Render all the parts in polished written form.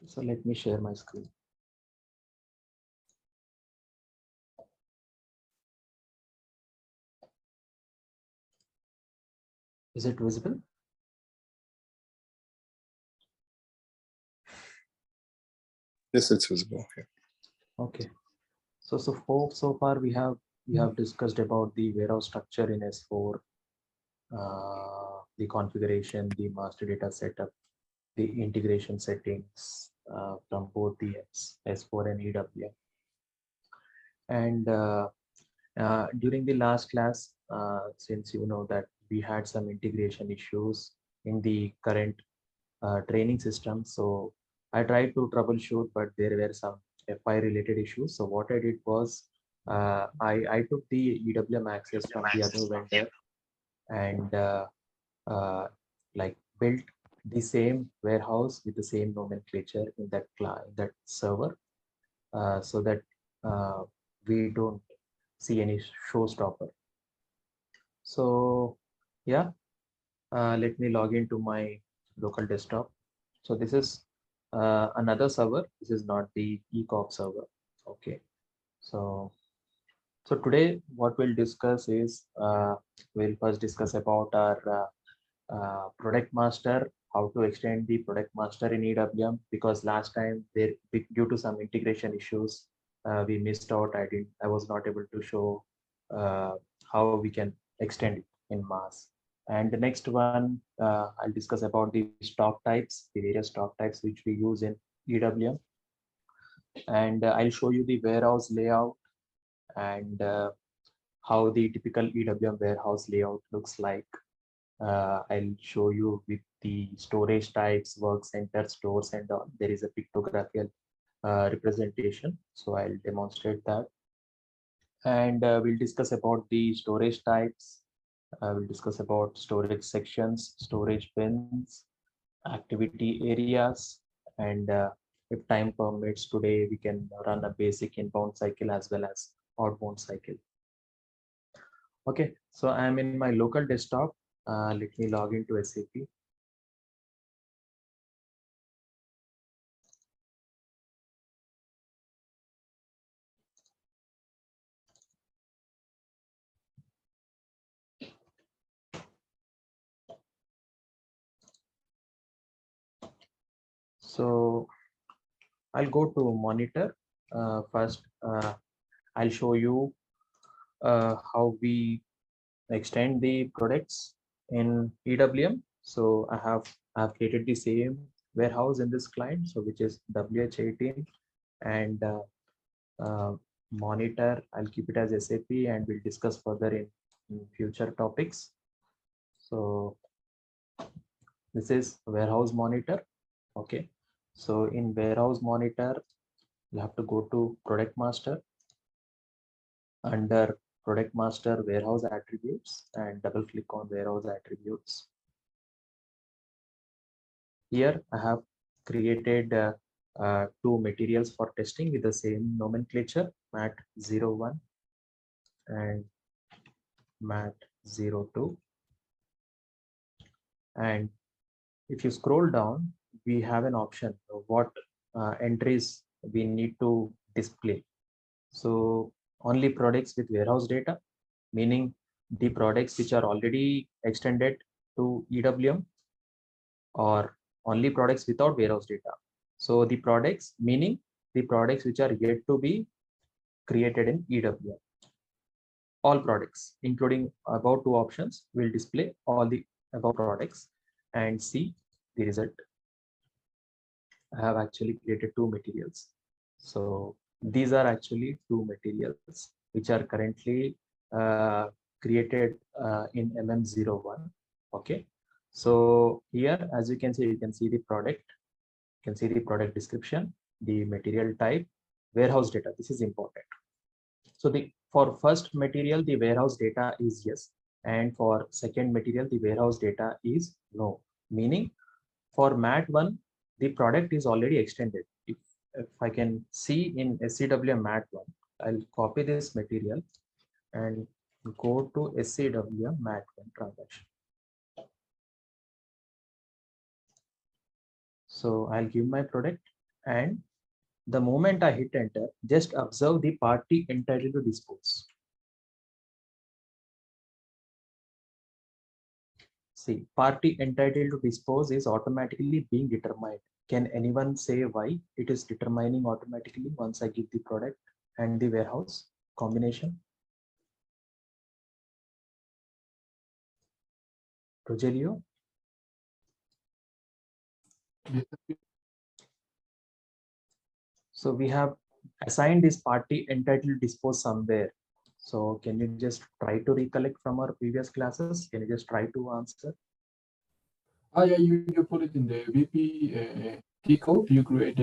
So let me share my screen. Is it visible? Yes, it's visible. Yeah. Okay. So far we have discussed about the warehouse structure in S4, the configuration, the master data setup, the integration settings from both the S4 and EWM. And during the last class, since you know that we had some integration issues in the current training system, so I tried to troubleshoot, but there were some FI related issues. So what I did was I took the EWM access from the other vendor and uh, like built the same warehouse with the same nomenclature in that server, so that uh, we don't see any showstopper. So yeah, let me log into my local desktop. So this is another server. This is not the ECOP server. Okay. So today what we'll discuss is we'll first discuss about our product master, how to extend the product master in EWM, because last time there due to some integration issues we missed out. I was not able to show uh, how we can extend it in mass. And the next one, I'll discuss about the stock types, the various stock types which we use in EWM. And I'll show you the warehouse layout and how the typical EWM warehouse layout looks like. I'll show you with the storage types, work center, stores, and all. There is a pictographical representation. So I'll demonstrate that. And we'll discuss about the storage types. We'll discuss about storage sections, storage bins, activity areas, and if time permits today, we can run a basic inbound cycle as well as outbound cycle. Okay, so I'm in my local desktop. Let me log into SAP. So I'll go to monitor. First, I'll show you how we extend the products in EWM. So I have created the same warehouse in this client, so which is WH18, and monitor. I'll keep it as SAP, and we'll discuss further in future topics. So this is warehouse monitor. Okay. So in warehouse monitor, you have to go to product master. Under product master, warehouse attributes, and double click on warehouse attributes. Here I have created two materials for testing with the same nomenclature, MAT01 and MAT02. And if you scroll down, we have an option of what entries we need to display. So only products with warehouse data, meaning the products which are already extended to EWM, or only products without warehouse data. So the products, meaning the products which are yet to be created in EWM. All products, including above two options, will display all the above products and see the result. I have actually created two materials. So these are actually two materials which are currently created in MM01. Okay. So here, as you can see the product, you can see the product description, the material type, warehouse data. This is important. So for first material, the warehouse data is yes, and for second material, the warehouse data is no. Meaning for MAT1, the product is already extended. If I can see in SCW MAT1, I'll copy this material and go to SCW MAT1 transaction. So I'll give my product and the moment I hit enter, just observe the party entitled to dispose. See, party entitled to dispose is automatically being determined. Can anyone say why it is determining automatically once I give the product and the warehouse combination? Rogelio? So we have assigned this party entitled to dispose somewhere. So can you just try to recollect from our previous classes? Can you just try to answer? Yeah, you put it in the VP key code. You create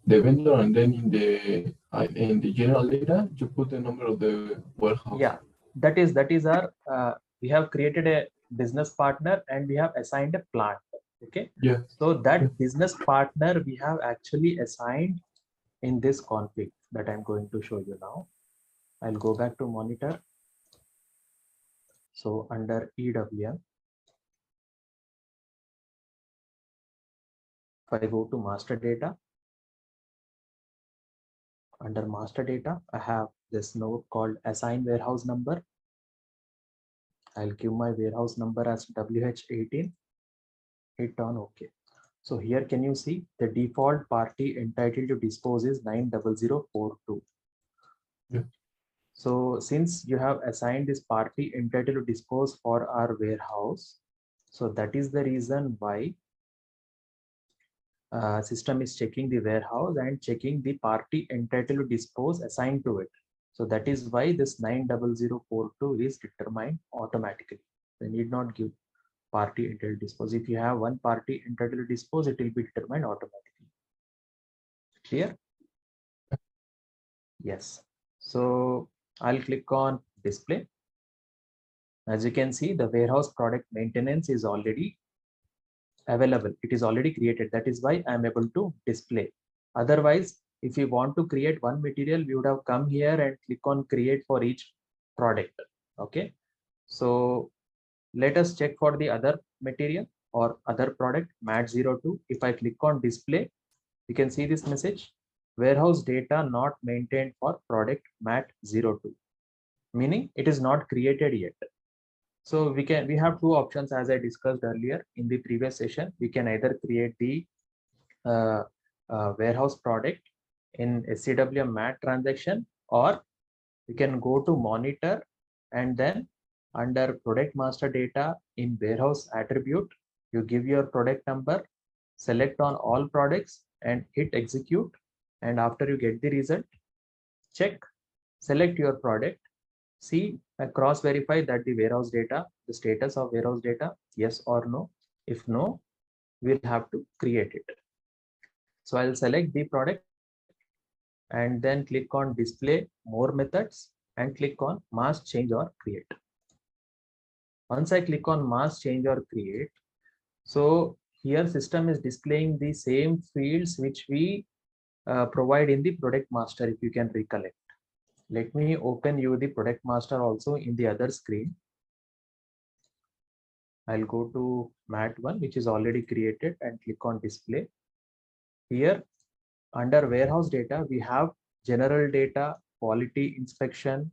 the vendor, and then in the general data, you put the number of the warehouse. Yeah, that is our we have created a business partner and we have assigned a plant. Okay. Yeah. So that business partner we have actually assigned in this config that I'm going to show you now. I'll go back to monitor. So under EWM, if I go to master data, under master data, I have this node called assign warehouse number. I'll give my warehouse number as WH18, hit on OK. So here can you see the default party entitled to dispose is 90042. Yeah. So since you have assigned this party entitled to dispose for our warehouse, so that is the reason why system is checking the warehouse and checking the party entitled to dispose assigned to it. So that is why this 90042 is determined automatically. They need not give party entitled to dispose. If you have one party entitled to dispose, it will be determined automatically. Clear? Yes. So I'll click on display. As you can see, the warehouse product maintenance is already available. It is already created. That is why I'm able to display. Otherwise, if you want to create one material, we would have come here and click on create for each product. Okay. So let us check for the other material or other product MAT02. If I click on display, you can see this message: warehouse data not maintained for product MAT02, meaning it is not created yet. So we have two options, as I discussed earlier in the previous session. We can either create the warehouse product in SCWM MAT transaction, or we can go to monitor and then under product master data in warehouse attribute, you give your product number, select on all products and hit execute. And after you get the result, check, select your product, see and cross verify that the warehouse data, the status of warehouse data, yes or no. If no, we'll have to create it. So I'll select the product and then click on display more methods and click on mass change or create. Once I click on mass change or create, so here system is displaying the same fields which we provide in the product master, if you can recollect. Let me open you the product master also in the other screen. I'll go to MAT1, which is already created, and click on display. Here under warehouse data, we have general data, quality inspection,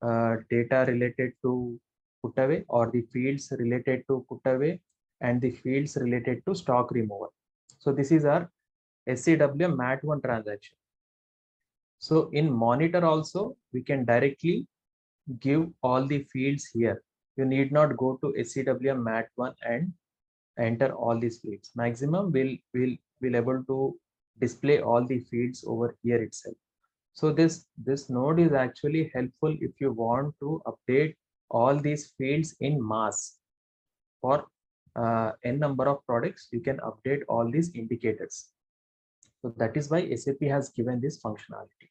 data related to put away or the fields related to put away, and the fields related to stock removal. So this is our SCWM MAT1 transaction. So in monitor also, we can directly give all the fields here. You need not go to SCWM MAT1 and enter all these fields. Maximum will able to display all the fields over here itself. So this node is actually helpful if you want to update all these fields in mass. For n number of products, you can update all these indicators. So that is why SAP has given this functionality.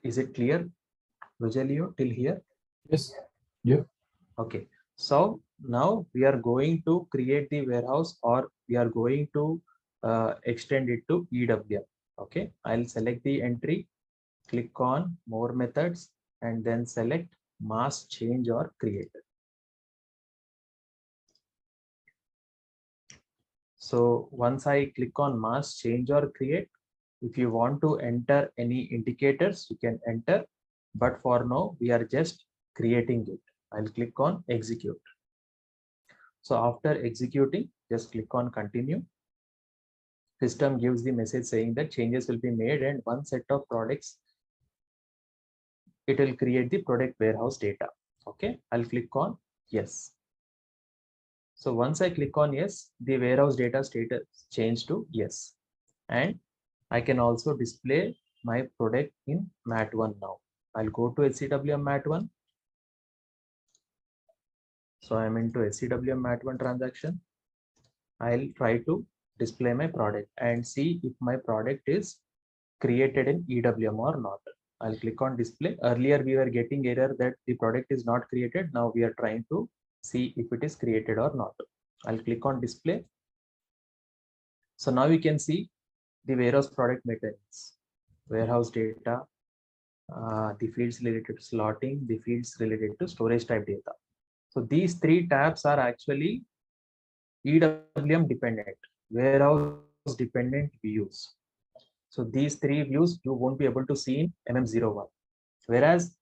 Is it clear, Rogelio, till here? Yes. Yeah. Okay. So now we are going to create the warehouse, or we are going to extend it to EWM. Okay. I'll select the entry, click on more methods, and then select mass change or create. So once I click on mask change or create, if you want to enter any indicators, you can enter. But for now, we are just creating it. I'll click on execute. So after executing, just click on continue. System gives the message saying that changes will be made and one set of products, it will create the product warehouse data. Okay, I'll click on yes. So once I click on yes, the warehouse data status changed to yes. And I can also display my product in MAT1 now. I'll go to SCWM MAT1. So I'm into SCWM MAT1 transaction. I'll try to display my product and see if my product is created in EWM or not. I'll click on display. Earlier we were getting error that the product is not created. Now we are trying to see if it is created or not. I'll click on display. So now you can see the warehouse product materials, warehouse data, the fields related to slotting, the fields related to storage type data. So these three tabs are actually EWM dependent, warehouse dependent views. So these three views you won't be able to see in MM01. Whereas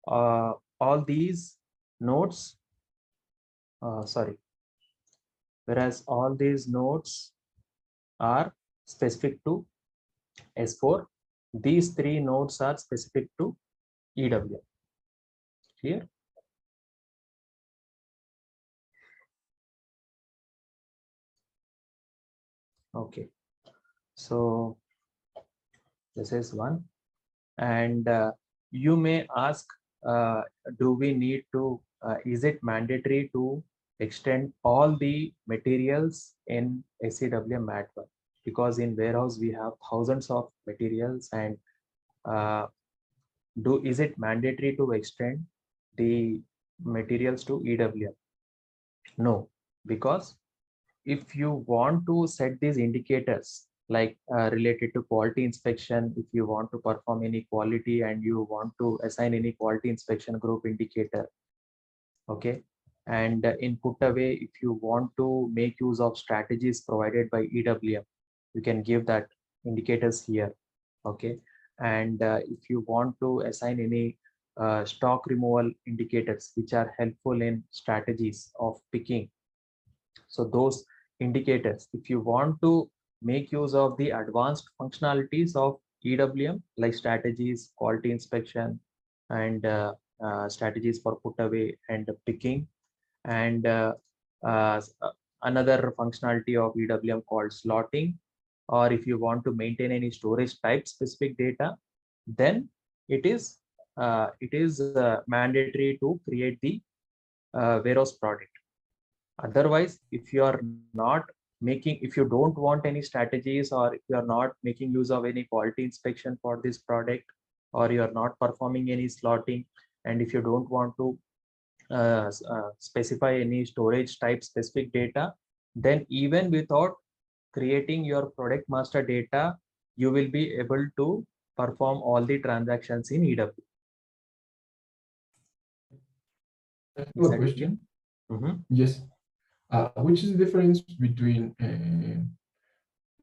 all these nodes, whereas all these nodes are specific to S4. These three nodes are specific to EWM. Here. Okay. So this is one. And you may ask, do we need to, is it mandatory to extend all the materials in SCWM MAT1? Because in warehouse we have thousands of materials, and is it mandatory to extend the materials to EWM? No, because if you want to set these indicators like related to quality inspection, if you want to perform any quality and you want to assign any quality inspection group indicator, okay, and in put away, if you want to make use of strategies provided by EWM, you can give that indicators here. Okay, and if you want to assign any stock removal indicators which are helpful in strategies of picking, so those indicators, if you want to make use of the advanced functionalities of EWM like strategies, quality inspection, and strategies for put away and picking, and another functionality of EWM called slotting, or if you want to maintain any storage type specific data, then it is mandatory to create the warehouse product. Otherwise, if you are not making, if you don't want any strategies, or if you are not making use of any quality inspection for this product, or you are not performing any slotting, and if you don't want to specify any storage type specific data, then even without creating your product master data, you will be able to perform all the transactions in EW. I have a question. Yes. Which is the difference between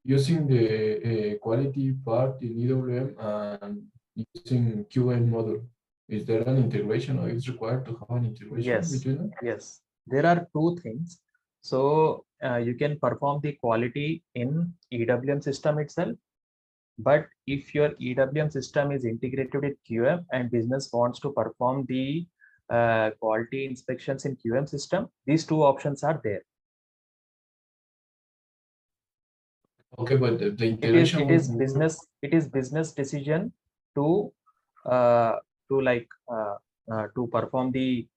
using the quality part in EWM and using QM module? Is there an integration, or is required to have an integration between them? Yes, there are two things. So you can perform the quality in EWM system itself. But if your EWM system is integrated with QM and business wants to perform the quality inspections in QM system, these two options are there. Okay, but the integration it is business decision to perform the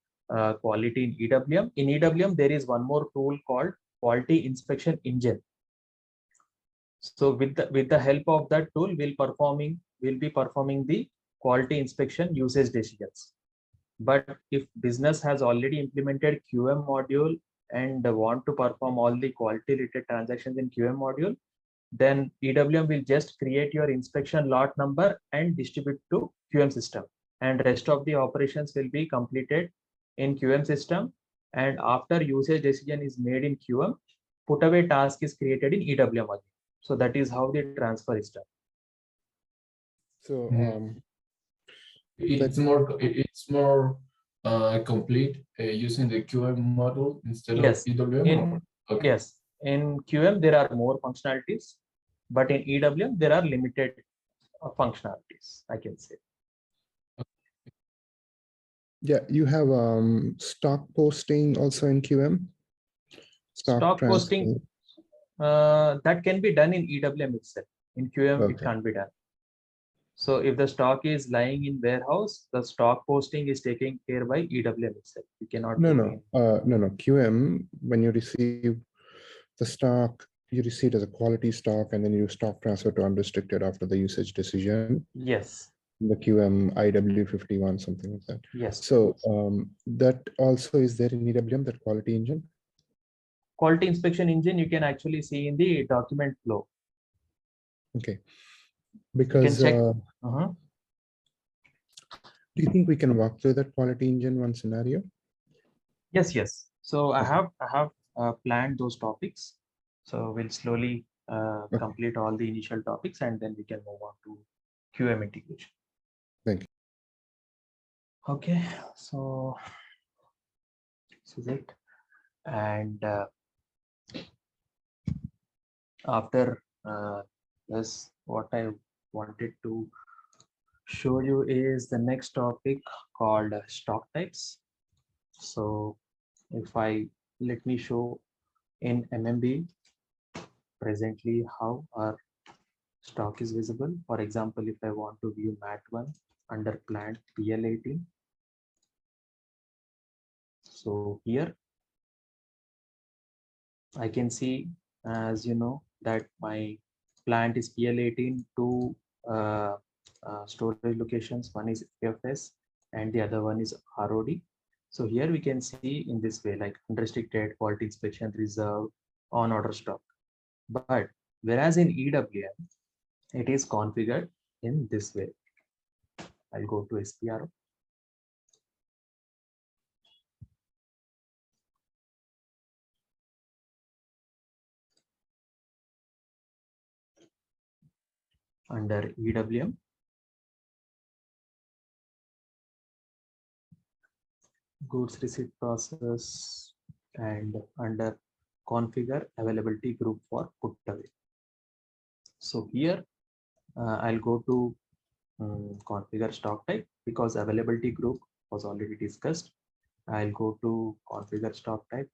quality in EWM. In EWM, there is one more tool called quality inspection engine. So with the help of that tool, we'll be performing the quality inspection usage decisions. But if business has already implemented QM module and want to perform all the quality related transactions in QM module, then EWM will just create your inspection lot number and distribute to QM system, and rest of the operations will be completed in QM system. And after usage decision is made in QM, put away task is created in EWM again. So that is how the transfer is done. So it's more complete using the QM model instead Yes. of EWM. Okay. Yes, in QM there are more functionalities, but in EWM there are limited functionalities, I can say. yeah, you have stock posting also in QM. Stock transfer. posting that can be done in EWM itself. In QM it can't be done. So if the stock is lying in warehouse, the stock posting is taken care by EWM itself. You cannot No, do no. QM, when you receive the stock, you receive it as a quality stock, and then you stock transfer to unrestricted after the usage decision. Yes. The QM IW51, something like that. Yes. So that also is there in EWM, that quality engine? Quality inspection engine you can actually see in the document flow. Okay. Because check. Do you think we can walk through that quality engine one scenario? Yes, yes. So Okay. I have planned those topics. So we'll slowly complete all the initial topics and then we can move on to QM integration. Thank you. Okay, so this is it. And after this, what I wanted to show you is the next topic called stock types. So if let me show in MMB presently how our stock is visible. For example, if I want to view MAT1 under plant PL18. So here I can see, as you know, that my plant is PL18 to storage locations. One is FS and the other one is ROD. So here we can see in this way, like unrestricted, quality inspection, reserve, on order stock. But whereas in EWM, it is configured in this way. I'll go to SPRO. Under EWM, goods receipt process, and under configure availability group for put away. So here I'll go to configure stock type because availability group was already discussed. I'll go to configure stock type.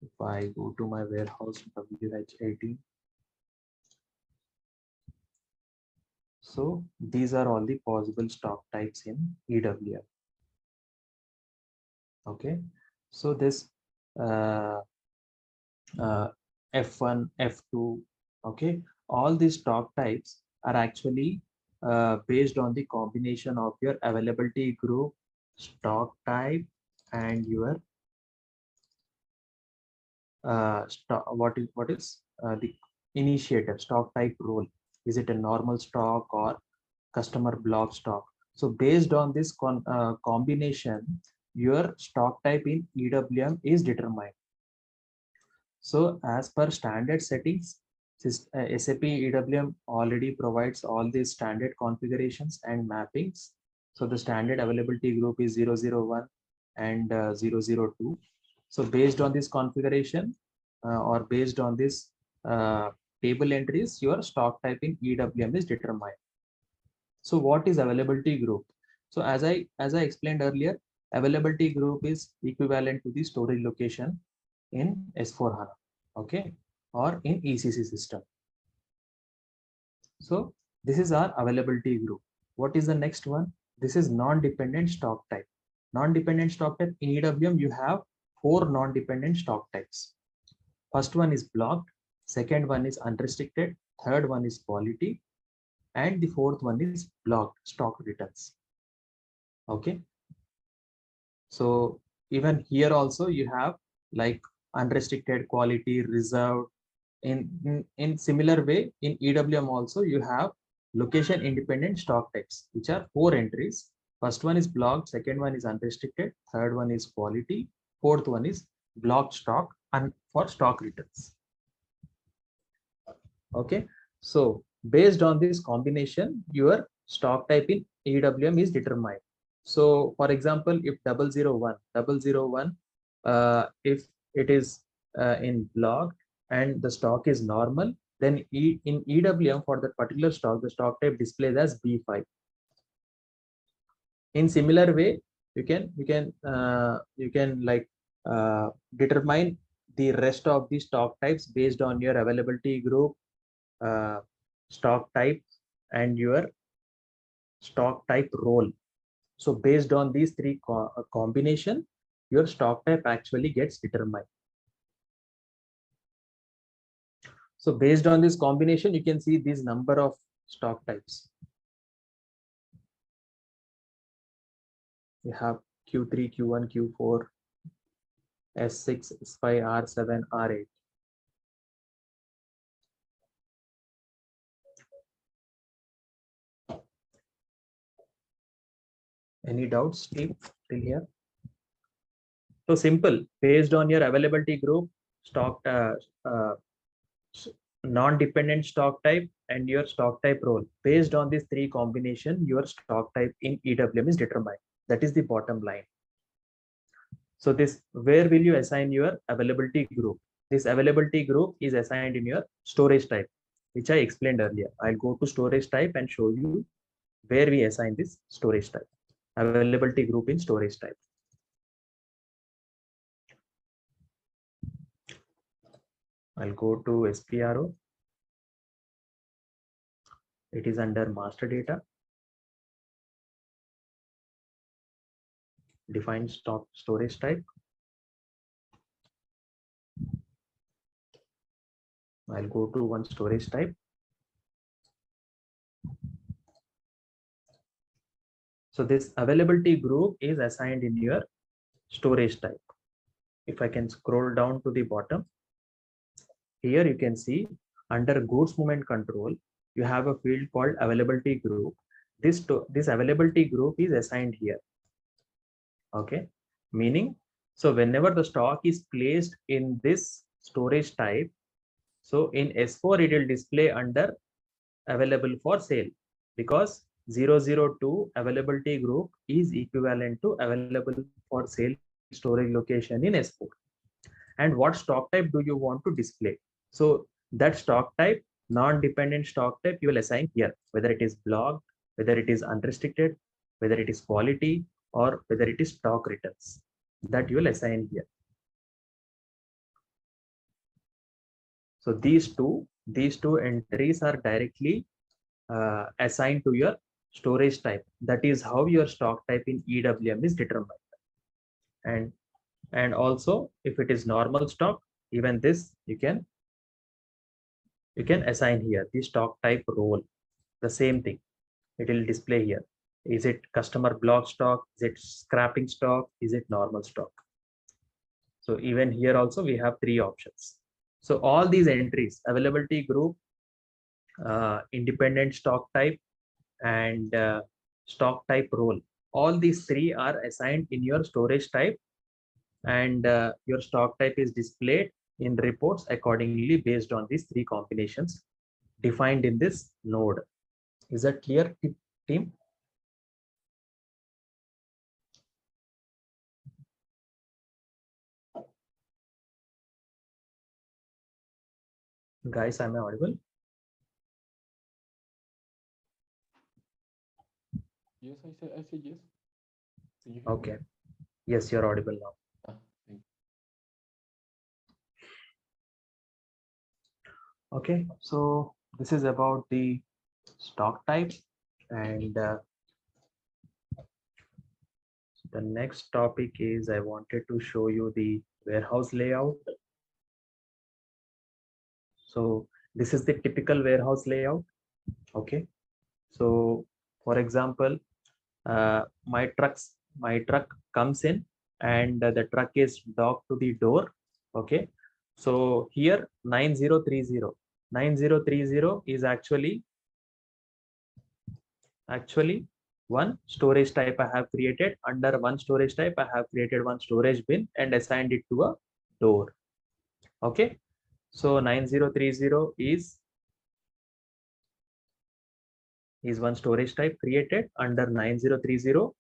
If I go to my warehouse WH18, so these are all the possible stock types in EWM. Okay, so this F1, F2, okay, all these stock types are actually based on the combination of your availability group, stock type, and your what is the initiator stock type role. Is it a normal stock or customer block stock? So based on this combination, your stock type in EWM is determined. So as per standard settings, SAP EWM already provides all these standard configurations and mappings. So the standard availability group is 001 and 002. So based on this configuration or based on this table entries, your stock type in EWM is determined. So what is availability group? So as I explained earlier, availability group is equivalent to the storage location in S4HANA, okay, or in ECC system. So this is our availability group. What is the next one? This is non-dependent stock type. Non-dependent stock type in EWM, you have 4 non-dependent stock types. First one is blocked, second one is unrestricted, third one is quality, and the fourth one is blocked stock returns. Okay. So even here also you have like unrestricted, quality, reserved. In similar way, in EWM also you have location independent stock types, which are 4 entries. First one is blocked, second one is unrestricted, third one is quality, fourth one is block stock and for stock returns. Okay, so based on this combination, your stock type in EWM is determined. So for example, if 001, if it is in block and the stock is normal, then in EWM for that particular stock, the stock type displays as B5. In similar way, you can like determine the rest of the stock types based on your availability group, uh, stock type, and your stock type role. So based on these three combination, your stock type actually gets determined. So based on this combination, you can see this number of stock types. You have Q3, Q1, Q4, S6, S5, R7, R8. Any doubts, Steve, till here? So simple, based on your availability group, stock non-dependent stock type, and your stock type role. Based on these three combination, your stock type in EWM is determined. That is the bottom line. So this, where will you assign your availability group? This availability group is assigned in your storage type, which I explained earlier. I'll go to storage type and show you where we assign this storage type, availability group in storage type. I'll go to SPRO. It is under master data. Define stock storage type. I'll go to one storage type. So this availability group is assigned in your storage type. If I can scroll down to the bottom, here you can see under goods movement control, you have a field called availability group. This availability group is assigned here. Okay, meaning, so whenever the stock is placed in this storage type, so in S4 it will display under available for sale, because 002 availability group is equivalent to available for sale storage location in S4. And what stock type do you want to display? So that stock type, non-dependent stock type, you will assign here, whether it is blocked, whether it is unrestricted, whether it is quality, or whether it is stock returns, that you will assign here. So these two entries are directly assigned to your storage type. That is how your stock type in EWM is determined. And also, if it is normal stock, even this you can assign here the stock type role. The same thing, it will display here. Is it customer block stock? Is it scrapping stock? Is it normal stock? So even here also we have three options. So all these entries, availability group, independent stock type, and stock type role, all these three are assigned in your storage type, and your stock type is displayed in reports accordingly based on these three combinations defined in this node. Is that clear, team? Guys, am I audible? Yes, I said yes. Okay. Yes, you're audible now. Thank you. Okay, so this is about the stock types, and the next topic is I wanted to show you the warehouse layout. So this is the typical warehouse layout. Okay, so for example, my truck comes in, and the truck is docked to the door. Okay, so here 9030 is actually one storage type I have created. Under one storage type, I have created one storage bin and assigned it to a door. Okay, so 9030 is one storage type created. Under 9030,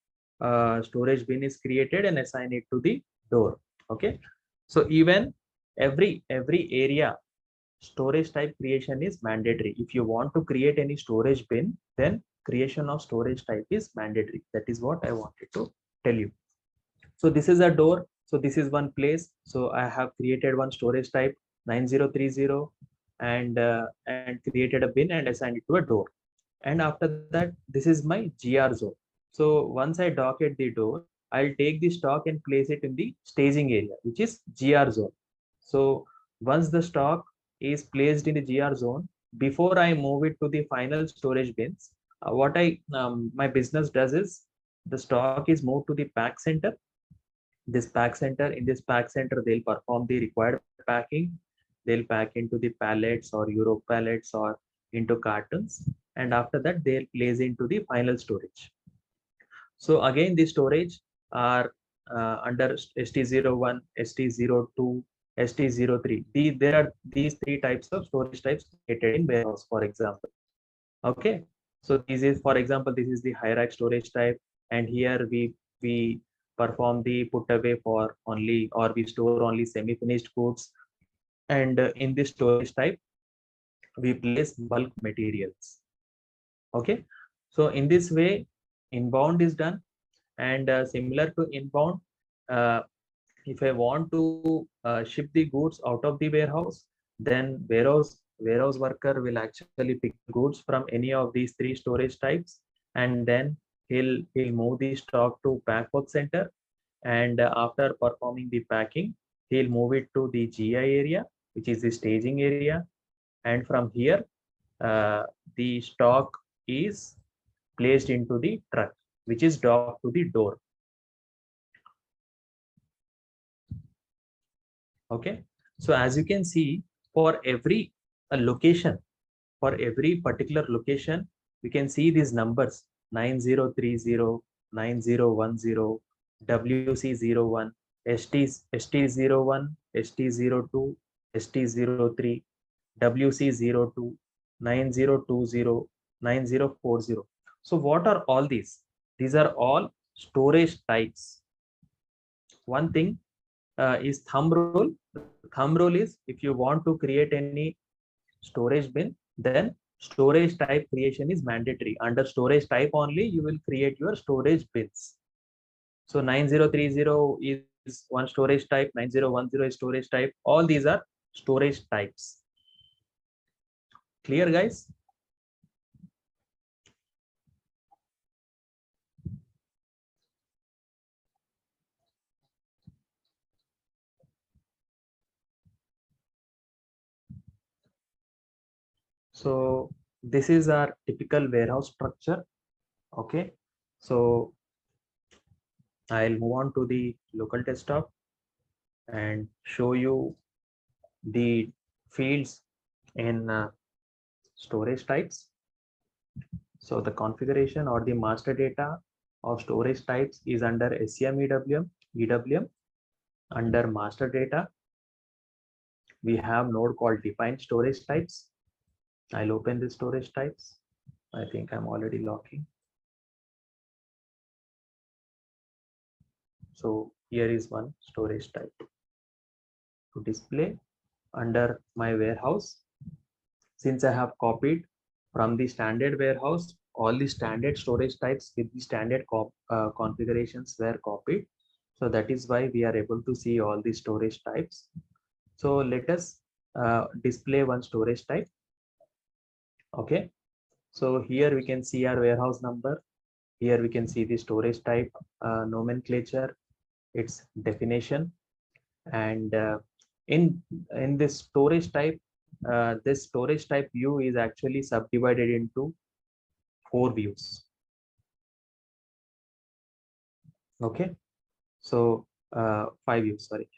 storage bin is created and assign it to the door. Okay, so even every area storage type creation is mandatory. If you want to create any storage bin, then creation of storage type is mandatory. That is what I wanted to tell you. So this is a door. So this is one place. So I have created one storage type 9030 and created a bin and assigned it to a door. And after that, this is my GR zone. So once I dock at the door, I'll take the stock and place it in the staging area, which is GR zone. So once the stock is placed in the GR zone, before I move it to the final storage bins, what my business does is the stock is moved to the pack center. In this pack center, they'll perform the required packing. They'll pack into the pallets or Euro pallets or into cartons. And after that, they'll place into the final storage. So again, the storage are under ST01, ST02, ST03. There are these three types of storage types created in warehouse, for example. Okay, so this is, for example, this is the high rack storage type, and here we perform the put away for only, or we store only semi-finished goods. And in this storage type, we place bulk materials. Okay, so in this way, inbound is done. And similar to inbound, if I want to ship the goods out of the warehouse, then warehouse worker will actually pick goods from any of these three storage types, and then he'll move the stock to pack work center. And after performing the packing, he'll move it to the GI area, which is the staging area. And from here, the stock is placed into the truck, which is docked to the door. Okay, so as you can see, for every location, for every particular location, we can see these numbers 9030, 9010, WC01, ST01, ST02, ST03, WC02, 9020, 9040. So what are all these? These are all storage types. One thing is thumb rule. Thumb rule is, if you want to create any storage bin, then storage type creation is mandatory. Under storage type only, you will create your storage bins. So 9030 is one storage type, 9010 is storage type. All these are storage types. Clear, guys? So this is our typical warehouse structure. Okay, so I'll move on to the local desktop and show you the fields in storage types. So the configuration or the master data of storage types is under SAP EWM. Under master data, we have node called defined storage types. I'll open the storage types. I think I'm already locking. So here is one storage type to display under my warehouse. Since I have copied from the standard warehouse, all the standard storage types with the standard configurations were copied. So that is why we are able to see all the storage types. So let us display one storage type. Okay, so here we can see our warehouse number. Here we can see the storage type nomenclature, its definition, and in this storage type view is actually subdivided into 4 views. Okay, so 5 views, sorry.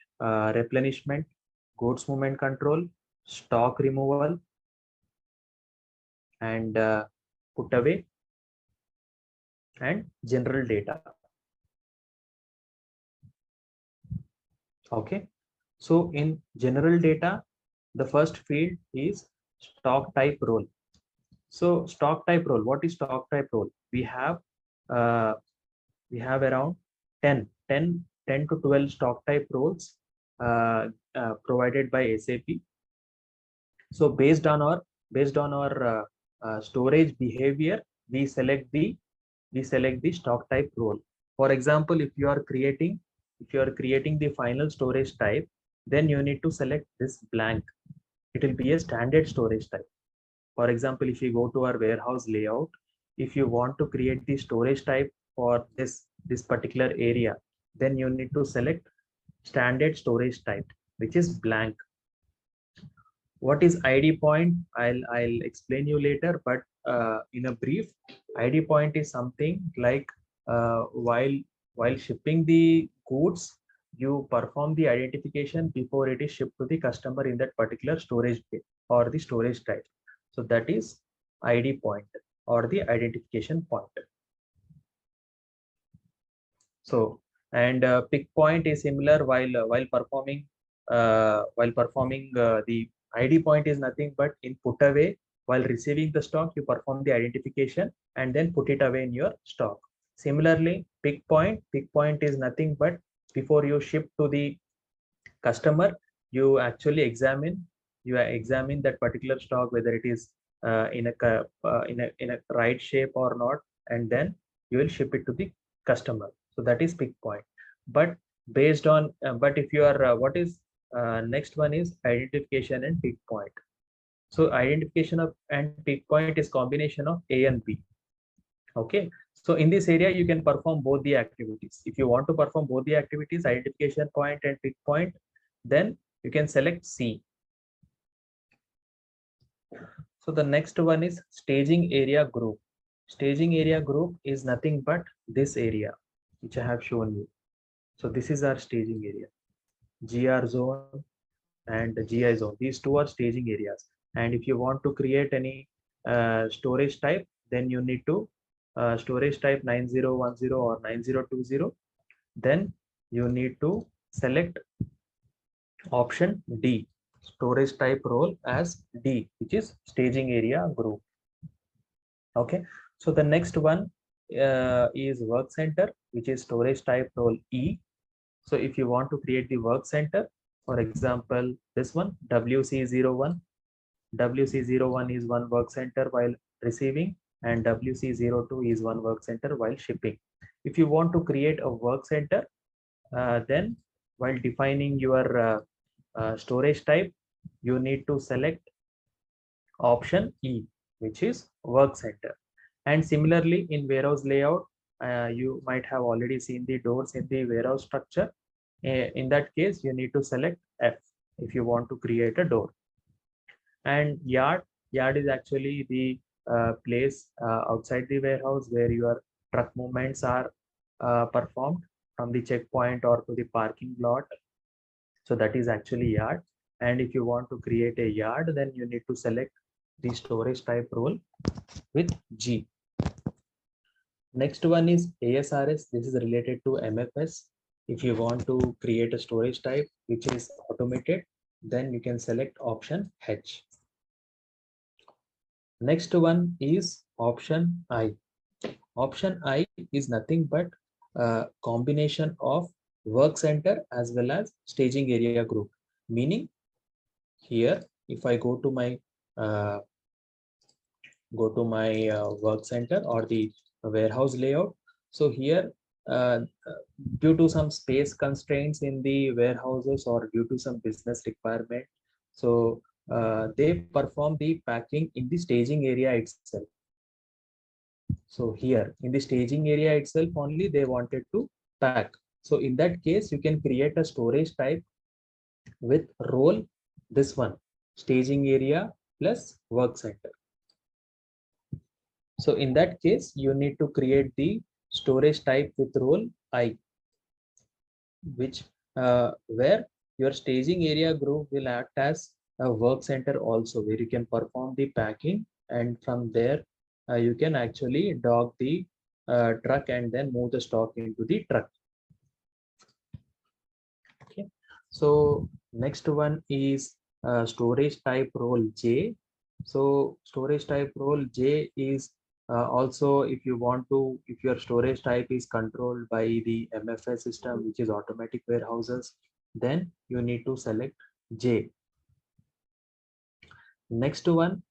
Replenishment, goods movement control, stock removal, and put away, and general data. Okay, So in general data, the first field is stock type role. So stock type role, what is stock type role? Uh, we have around 10 to 12 stock type roles provided by SAP. So based on our storage behavior, we select the stock type role. For example, if you are creating the final storage type, then you need to select this blank. It will be a standard storage type. For example, if you go to our warehouse layout, if you want to create the storage type for this particular area, then you need to select standard storage type, which is blank. What is ID point? I'll explain you later, but in a brief, ID point is something like while shipping the goods, you perform the identification before it is shipped to the customer in that particular storage bay or the storage type. So that is ID point or the identification point. So, and pick point is similar while performing the ID point is nothing but in put away. While receiving the stock, you perform the identification and then put it away in your stock. Similarly, pick point is nothing but before you ship to the customer, you actually examine that particular stock, whether it is in a right shape or not, and then you will ship it to the customer. So that is pick point. But based on but if you are what is next one is identification and pick point. So identification of and pick point is combination of A and B. Okay, so in this area you can perform both the activities. If you want to perform both the activities, identification point and pick point, then you can select C. So the next one is staging area group. Staging area group is nothing but this area which I have shown you. So this is our staging area, GR zone and GI zone. These two are staging areas. And if you want to create any storage type, then you need to storage type 9010 or 9020. Then you need to select option D, storage type role as D, which is staging area group. Okay, so the next one is work center, which is storage type role E. So if you want to create the work center, for example, this one WC01, WC01 is one work center while receiving, and WC02 is one work center while shipping. If you want to create a work center, then while defining your storage type, you need to select option E, which is work center. And similarly, in warehouse layout, you might have already seen the doors in the warehouse structure. In that case, you need to select F if you want to create a door. And yard is actually the place outside the warehouse where your truck movements are performed from the checkpoint or to the parking lot. So that is actually yard. And if you want to create a yard, then you need to select the storage type role with G. Next one is ASRS. This is related to MFS. If you want to create a storage type which is automated, then you can select option H. Next one is option I. Option I is nothing but a combination of work center as well as staging area group. Meaning here, if I go to my work center or the warehouse layout. So here, due to some space constraints in the warehouses or due to some business requirement, so they perform the packing in the staging area itself. So here in the staging area itself only they wanted to pack. So in that case, you can create a storage type with role this one, staging area plus work center. So in that case, you need to create the storage type with role I, which where your staging area group will act as a work center also, where you can perform the packing, and from there you can actually dock the truck and then move the stock into the truck. Okay, so Next one is storage type role J. So storage type role J is also, if you want to, if your storage type is controlled by the MFS system, which is automatic warehouses, then you need to select J. Next one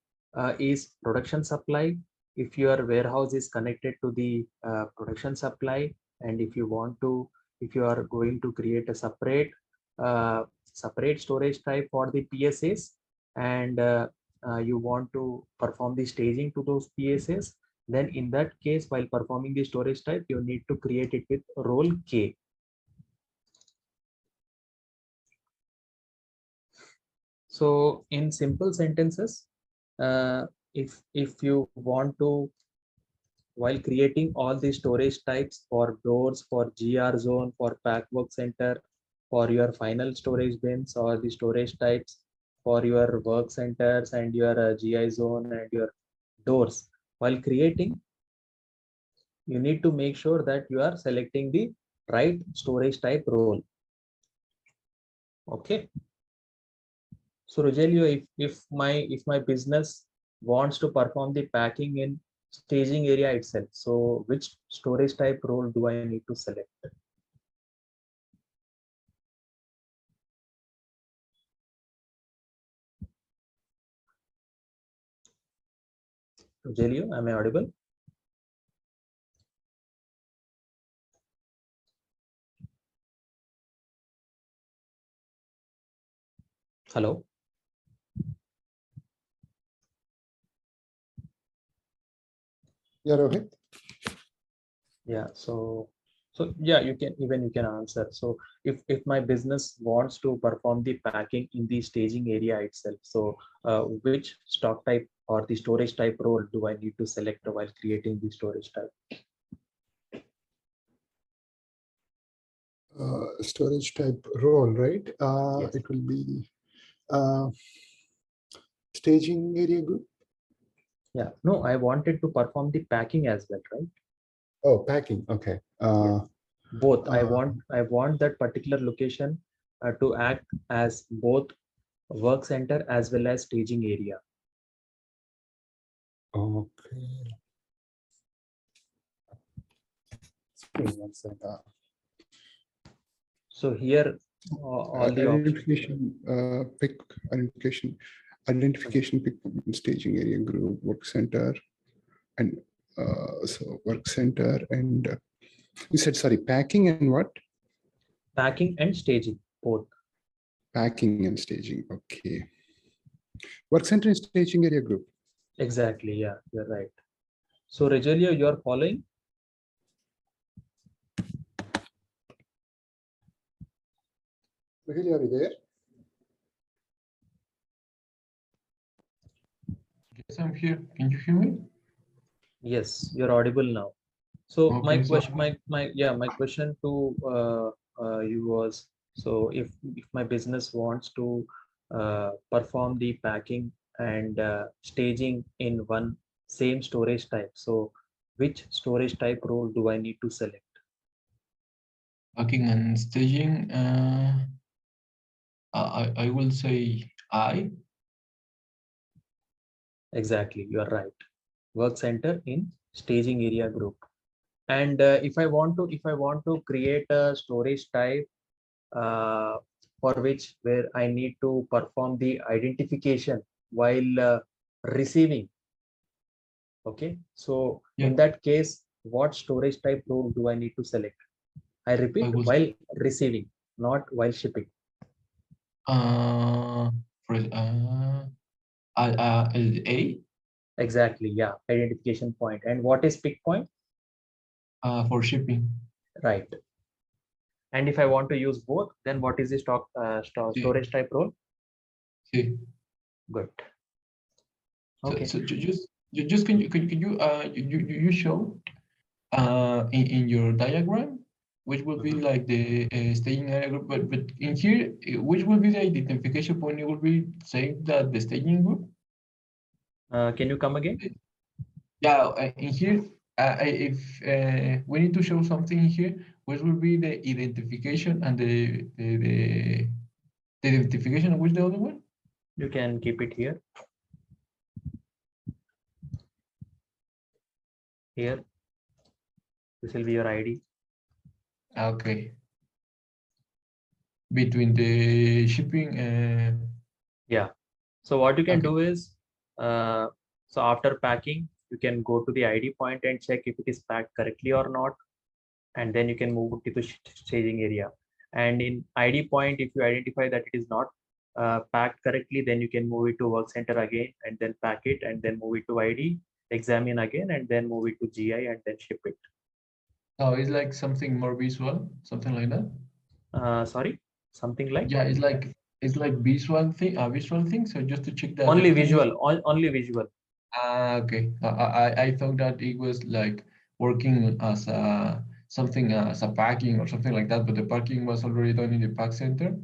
is production supply. If your warehouse is connected to the production supply, and if you want to, if you are going to create a separate storage type for the PSAs, and you want to perform the staging to those PSAs, then in that case, while performing the storage type, you need to create it with role K. So in simple sentences, if you want to, while creating all the storage types for doors, for GR zone, for pack work center, for your final storage bins, or the storage types for your work centers and your GI zone and your doors, while creating, you need to make sure that you are selecting the right storage type role. Okay. So Rogelio, if my business wants to perform the packing in staging area itself, so which storage type role do I need to select? Rogelio, am I audible? Hello. Yeah, Rohit. Yeah. So yeah, you can answer. So if my business wants to perform the packing in the staging area itself, so which stock type or the storage type role do I need to select while creating the storage type? Storage type role, right? Yes. It will be staging area group. Yeah. No, I wanted to perform the packing as well, right? Oh, packing. Okay. Both. I want that particular location to act as both work center as well as staging area. Okay. So here, all the identification, pick identification, pick staging area group, work center, and so work center, and you said, sorry, packing and what? packing and staging, both. Packing and staging. Okay. Work center and staging area group. Exactly. Yeah, you're right. So Rogelio, you're following? Rogelio, are you there? Yes, I'm here. Can you hear me? Yes, you're audible now. So Okay, my so- question, my question to you was, so if my business wants to perform the packing and staging in one same storage type, so which storage type role do I need to select? Packing and staging. I will say I. Exactly, you are right. Work center in staging area group. And if I want to create a storage type for which where I need to perform the identification while receiving. Okay, so Yeah. in that case, what storage type role do I need to select? I repeat, will- while receiving, not while shipping. For A. Exactly, yeah, identification point. And what is pick point? For shipping. Right. And if I want to use both, then what is the storage type role? See. Good. Okay. Okay. So just can you show in your diagram which will be like the staging area group, but in here which will be the identification point? It will be saying that the staging group. Can you come again? Yeah, in here, if we need to show something in here, which will be the identification and the The identification of which the other one? You can keep it here. Here, this will be your ID. Okay. Between the shipping and Yeah. So what you can okay. do is, so after packing, you can go to the ID point and check if it is packed correctly or not, and then you can move it to the staging area. And in ID point, if you identify that it is not packed correctly, then you can move it to work center again, and then pack it, and then move it to ID, examine again, and then move it to GI, and then ship it. Oh, it's like something more visual, something like that. Sorry, something like? Yeah, it's like visual thing, a visual thing. So just to check that Only everything is visual, only visual. okay. I thought that it was like working as a something as a packing or something like that, but the packing was already done in the pack center,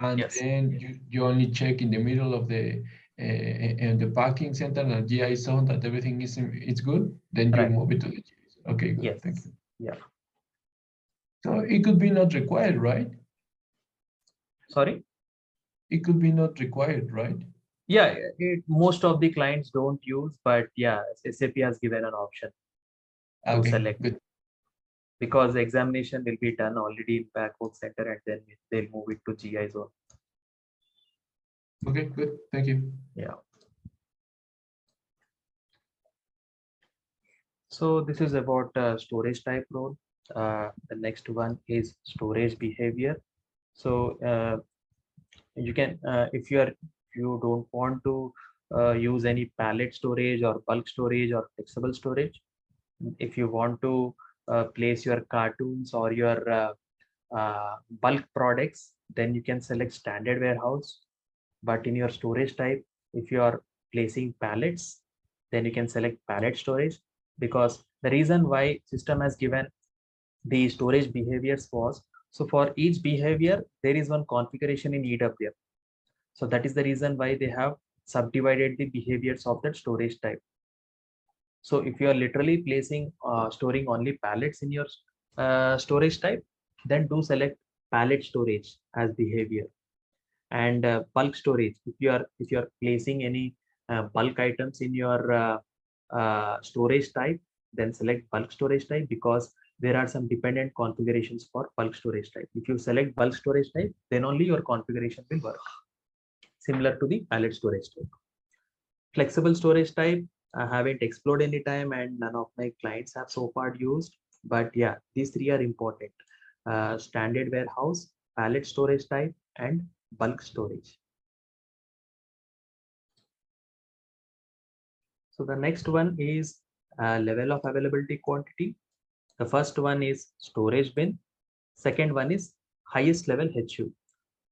and Yes, then you only check in the middle of the in the packing center and GI zone that everything is it's good. Then you right. move it to the GI zone. Okay, good. Yes, Thank you. yeah. So it could be not required, right? Sorry. It could be not required, right? Yeah, most of the clients don't use, but yeah, SAP has given an option to Okay, select, good. because the examination will be done already in backwork center, and then they'll move it to GI zone. Okay, good. Thank you. Yeah. So this is about storage type role. The next one is storage behavior. So you can, if you don't want to use any pallet storage or bulk storage or flexible storage, if you want to place your cartoons or your bulk products, then you can select standard warehouse. But in your storage type, if you are placing pallets, then you can select pallet storage, because the reason why system has given the storage behaviors was, so for each behavior there is one configuration in EWM. So that is the reason why they have subdivided the behaviors of that storage type. So if you are literally placing storing only pallets in your storage type, then do select pallet storage as behavior. And bulk storage, if you are placing any bulk items in your storage type, then select bulk storage type, because there are some dependent configurations for bulk storage type. If you select bulk storage type, then only your configuration will work, similar to the pallet storage type. Flexible storage type, I haven't explored any time, and none of my clients have so far used. But yeah, these three are important: standard warehouse, pallet storage type, and bulk storage. So the next one is level of availability quantity. The first one is storage bin. Second one is highest level HU.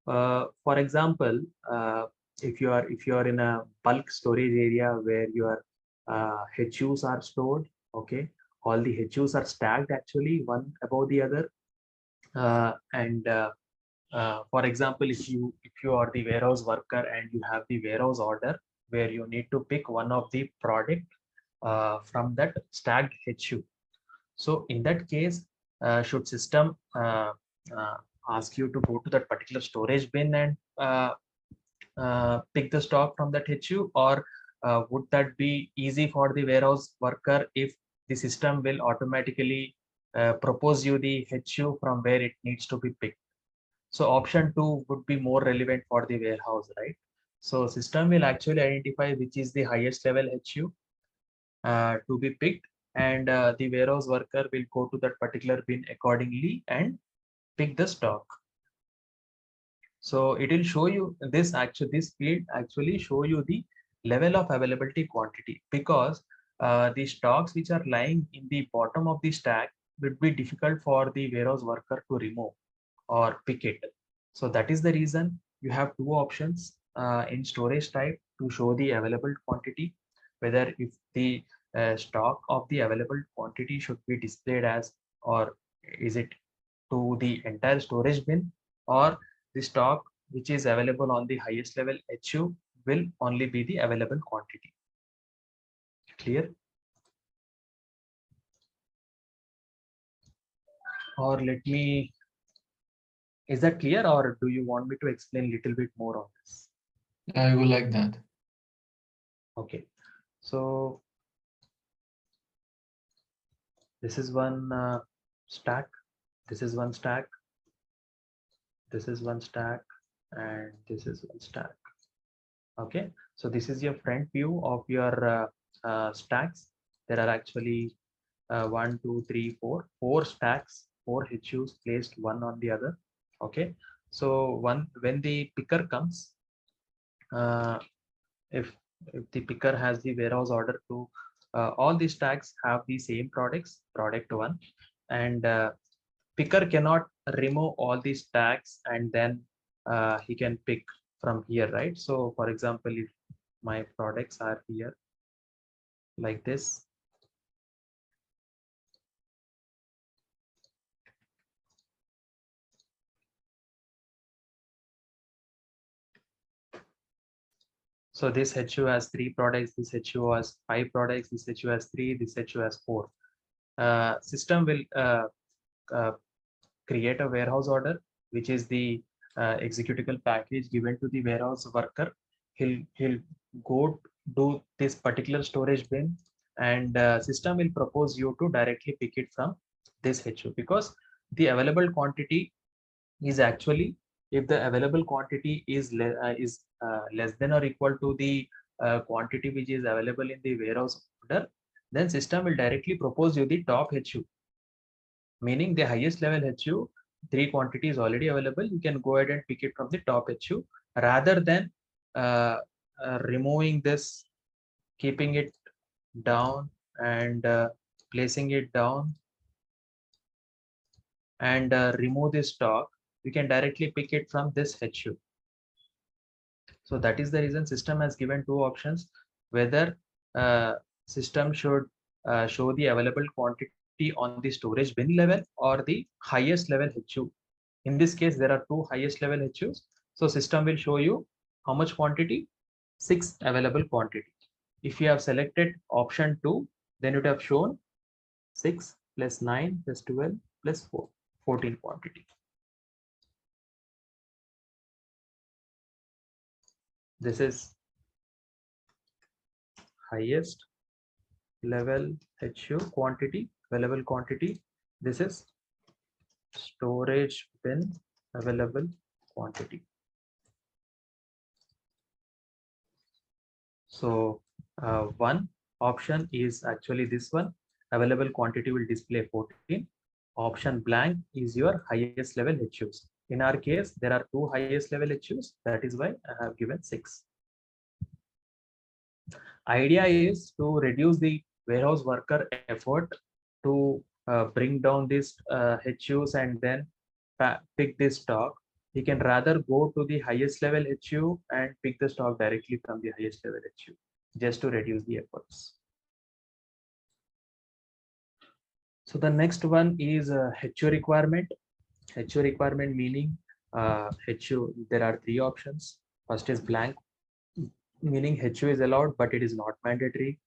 For example, if you are in a bulk storage area where your HUs are stored, okay, all the HUs are stacked actually one above the other, and for example, if you are the warehouse worker and you have the warehouse order where you need to pick one of the product from that stacked HU. So in that case, should system ask you to go to that particular storage bin and pick the stock from that HU, or would that be easy for the warehouse worker if the system will automatically propose you the HU from where it needs to be picked? So option 2 would be more relevant for the warehouse, right? So system will actually identify which is the highest level HU to be picked, and the warehouse worker will go to that particular bin accordingly and pick the stock. So it will show you this, actually this field actually show you the level of availability quantity, because the stocks which are lying in the bottom of the stack would be difficult for the warehouse worker to remove or pick it. So that is the reason you have two options in storage type to show the available quantity, whether if the stock of the available quantity should be displayed as, or is it to the entire storage bin, or the stock which is available on the highest level HU will only be the available quantity. Clear? Or let me Is that clear, or do you want me to explain a little bit more on this? I would like that. Okay, so this is one stack, this is one stack, this is one stack, and this is one stack. Okay, so this is your front view of your stacks. There are actually 1, 2, 3, 4, 4 stacks, 4 HUs placed one on the other. Okay, so when the picker comes, uh, if the picker has the warehouse order to all the stacks have the same products, product one, and picker cannot remove all the stacks and then he can pick from here, right? So for example, if my products are here like this, so this HU has 3 products, this HU has 5 products, this HU has 3, this HU has 4. System will uh, create a warehouse order, which is the executable package given to the warehouse worker. He'll go do this particular storage bin, and system will propose you to directly pick it from this HU, because the available quantity is actually, if the available quantity is less than or equal to the quantity which is available in the warehouse order, then system will directly propose you the top HU, meaning the highest level HU, 3 quantity is already available. You can go ahead and pick it from the top HU rather than removing this, keeping it down and placing it down and remove this stock. You can directly pick it from this HU. So that is the reason system has given 2 options, whether system should show the available quantity on the storage bin level or the highest level HU. In this case, there are 2 highest level HUs. So system will show you how much quantity? 6 available quantity. If you have selected option 2, then it would have shown 6 plus 9 plus 12 plus 4, 14 quantity. This is highest level HU quantity, available quantity. This is storage bin available quantity. So one option is actually this one, available quantity will display 14. Option blank is your highest level HUs. In our case, there are 2 highest level HUs. That is why I have given 6. Idea is to reduce the warehouse worker effort to bring down these HUs and then pick this stock. He can rather go to the highest level HU and pick the stock directly from the highest level HU, just to reduce the efforts. So the next one is HU requirement. HU requirement meaning HU, there are 3 options. First is blank, meaning HU is allowed, but it is not mandatory.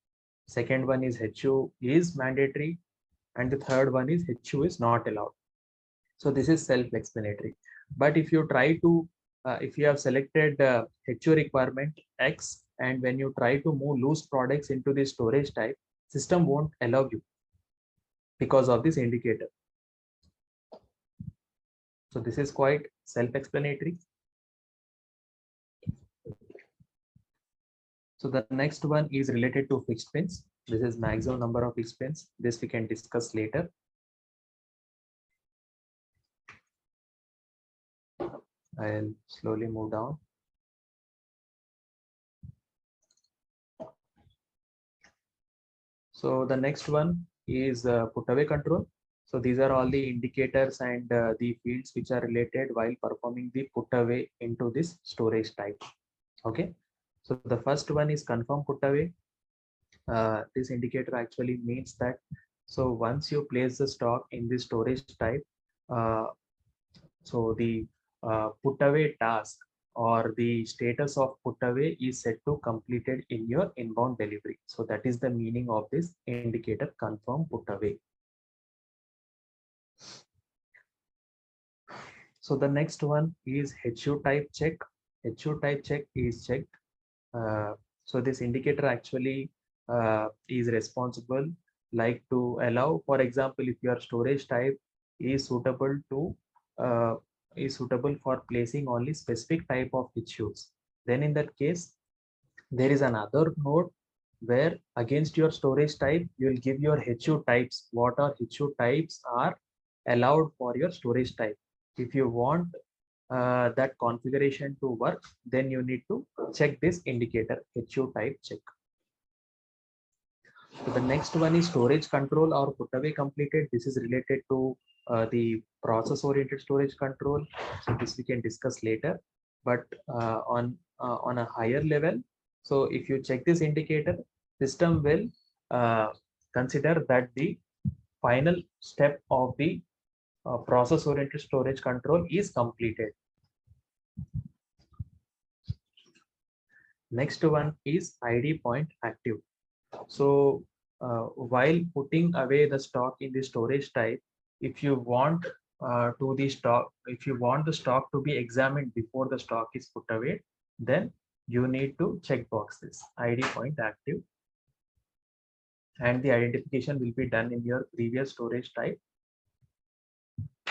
Second one is HU is mandatory. And the third one is HU is not allowed. So this is self-explanatory. But if you try to, if you have selected HU requirement X, and when you try to move loose products into the storage type, system won't allow you because of this indicator. So this is quite self-explanatory. So the next one is related to fixed pins. This is maximum number of fixed pins. This we can discuss later. I'll slowly move down. So the next one is put away control. So these are all the indicators and the fields which are related while performing the put away into this storage type. Okay. So the first one is confirm put away. This indicator actually means that, so once you place the stock in the storage type, so the put away task or the status of put away is set to completed in your inbound delivery. So that is the meaning of this indicator, confirm put away. So the next one is HU type check. HU type check is checked. So this indicator actually is responsible like to allow, for example, if your storage type is suitable to is suitable for placing only specific type of HUs, then in that case there is another node where against your storage type you will give your HU types, what are HU types are allowed for your storage type. If you want that configuration to work, then you need to check this indicator HU type check. So the next one is storage control or put away completed. This is related to the process oriented storage control. So this we can discuss later, but on a higher level. So if you check this indicator, system will consider that the final step of the process oriented storage control is completed. Next one is ID point active. So while putting away the stock in the storage type, if you want if you want the stock to be examined before the stock is put away, then you need to check box this ID point active, and the identification will be done in your previous storage type,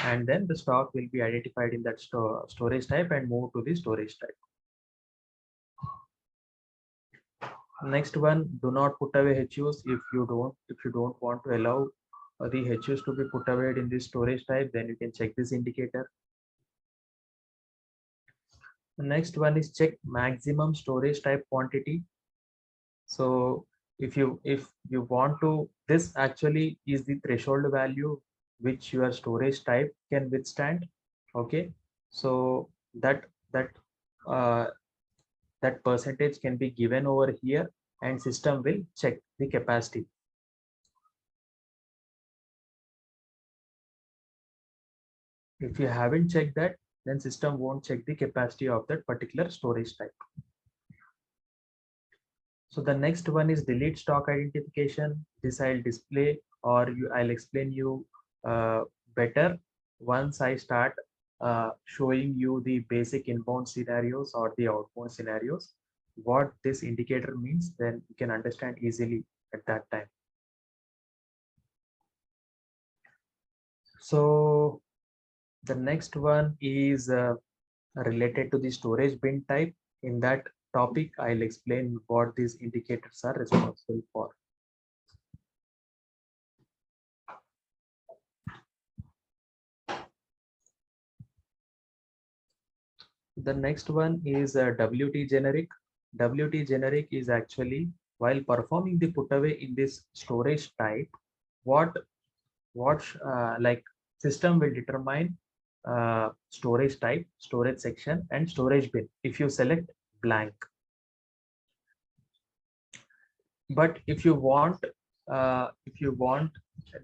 and then the stock will be identified in that storage type and move to the storage type. Next one, do not put away HUs. If you don't want to allow the HUs to be put away in this storage type, then you can check this indicator. The next one is check maximum storage type quantity. So if you want to, this actually is the threshold value which your storage type can withstand. Okay, so that percentage can be given over here, and system will check the capacity. If you haven't checked that, then system won't check the capacity of that particular storage type. So the next one is delete stock identification. This I'll display, or I'll explain you better once I start showing you the basic inbound scenarios or the outbound scenarios. What this indicator means, then you can understand easily at that time. So the next one is related to the storage bin type. In that topic, I'll explain what these indicators are responsible for. The next one is WT generic. WT generic is actually while performing the put away in this storage type, what like system will determine storage type, storage section, and storage bin if you select blank. But if you want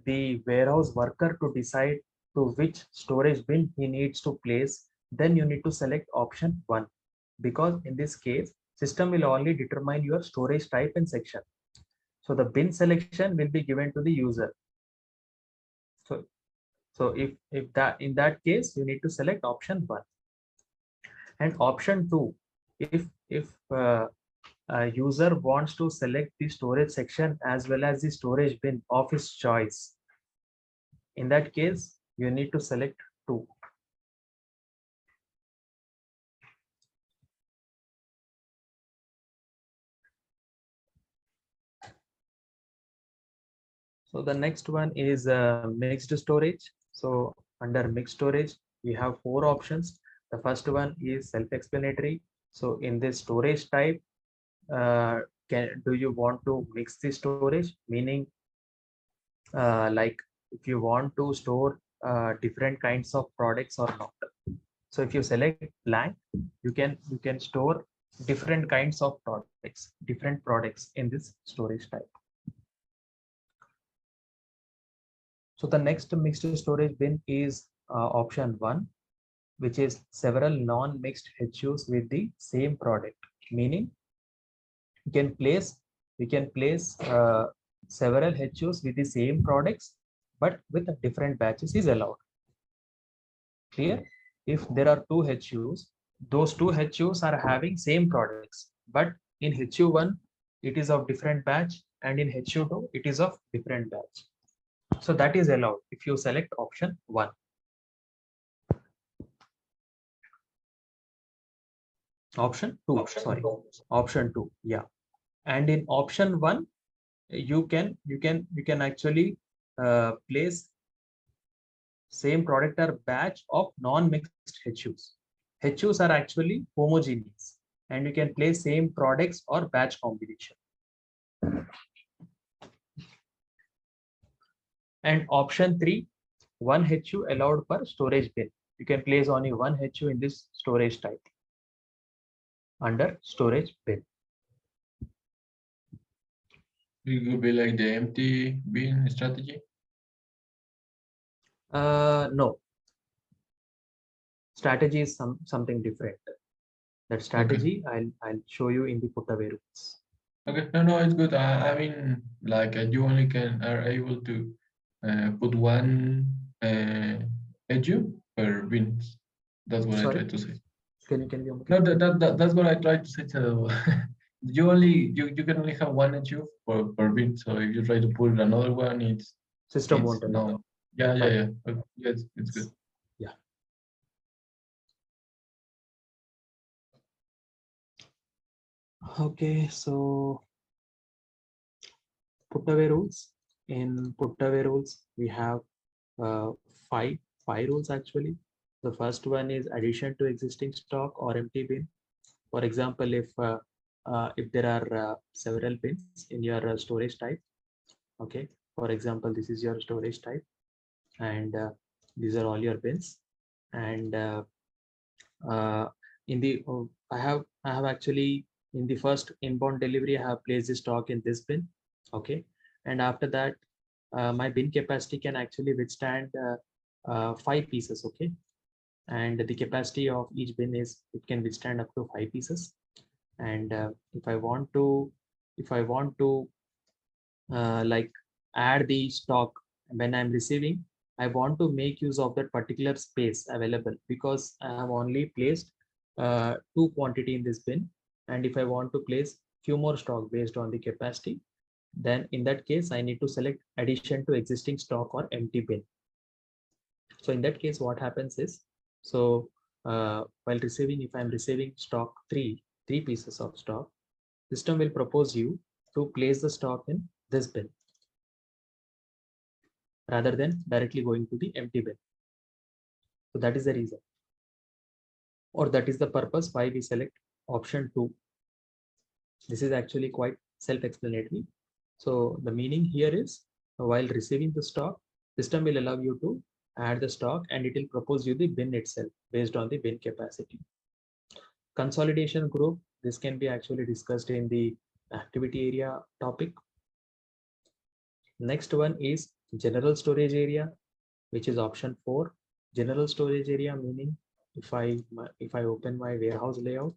the warehouse worker to decide to which storage bin he needs to place, then you need to select option 1, because in this case system will only determine your storage type and section. So the bin selection will be given to the user. So if that in that case you need to select option 1, and option 2, if user wants to select the storage section as well as the storage bin of his choice, in that case you need to select 2. So the next one is mixed storage. So under mixed storage, we have 4 options. The first one is self-explanatory. So in this storage type, do you want to mix the storage? Meaning, like if you want to store different kinds of products or not. So if you select blank, you can store different kinds of different products in this storage type. So the next mixed storage bin is option 1, which is several non-mixed HUs with the same product. Meaning, we can place several HUs with the same products, but with different batches is allowed. Clear? if there are two HUs, those two HUs are having same products, but in HU1 it is of different batch and in HU2 it is of different batch. So that is allowed if you select option 1. Option 2, sorry, option 2, yeah. And in option 1 you can actually place same product or batch of non-mixed HUs. HUs are actually homogeneous and you can place same products or batch combination. And option 3, one HU allowed per storage bin. You can place only one HU in this storage type under storage bin. It would be like the empty bin strategy. No. Strategy is something different. That strategy I'll show you in the put away rules. Okay, no, it's good. I mean, like you only are able to put one edu per bins. That's what I tried to say. Can you No, that's what I tried to say. To, you can only have one edu per bin. So if you try to put another one, it's won't allow. no. Yeah. Okay, yeah, it's good. Yeah. Okay, so put away rules. In put away rules, we have five rules actually. The first one is addition to existing stock or empty bin. For example, if there are several bins in your storage type, okay. For example, this is your storage type, and these are all your bins. And in the I have actually in the first inbound delivery, I have placed the stock in this bin, okay. And after that, my bin capacity can actually withstand 5 pieces, okay. And the capacity of each bin is it can withstand up to 5 pieces. And if I want to like add the stock when I'm receiving, I want to make use of that particular space available because I have only placed 2 quantity in this bin. And if I want to place few more stock based on the capacity, then in that case I need to select addition to existing stock or empty bin. So in that case, what happens is, so while receiving, if I'm receiving stock three pieces of stock, system will propose you to place the stock in this bin rather than directly going to the empty bin. So that is the reason, or that is the purpose why we select option 2. This is actually quite self-explanatory. So the meaning here is, while receiving the stock, system will allow you to add the stock and it will propose you the bin itself based on the bin capacity. Consolidation group, this can be actually discussed in the activity area topic. Next one is general storage area, which is option 4. General storage area meaning if I open my warehouse layout,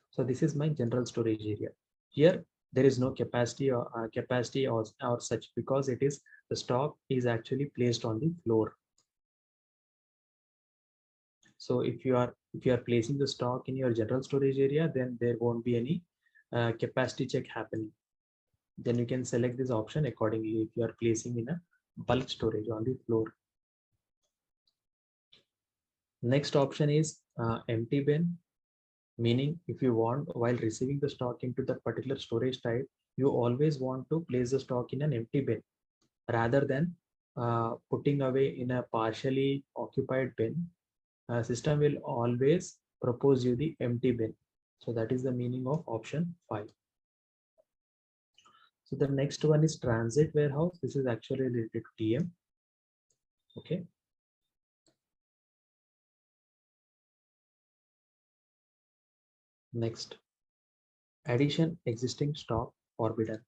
so this is my general storage area. Here there is no capacity or such, because it is the stock is actually placed on the floor. So if you are placing the stock in your general storage area, then there won't be any capacity check happening. Then you can select this option accordingly if you are placing in a bulk storage on the floor. Next option is empty bin, meaning if you want, while receiving the stock into that particular storage type, you always want to place the stock in an empty bin rather than putting away in a partially occupied bin. System will always propose you the empty bin. So that is the meaning of option 5. So the next one is transit warehouse. This is actually related to TM. Okay. Next, addition existing stock forbidden.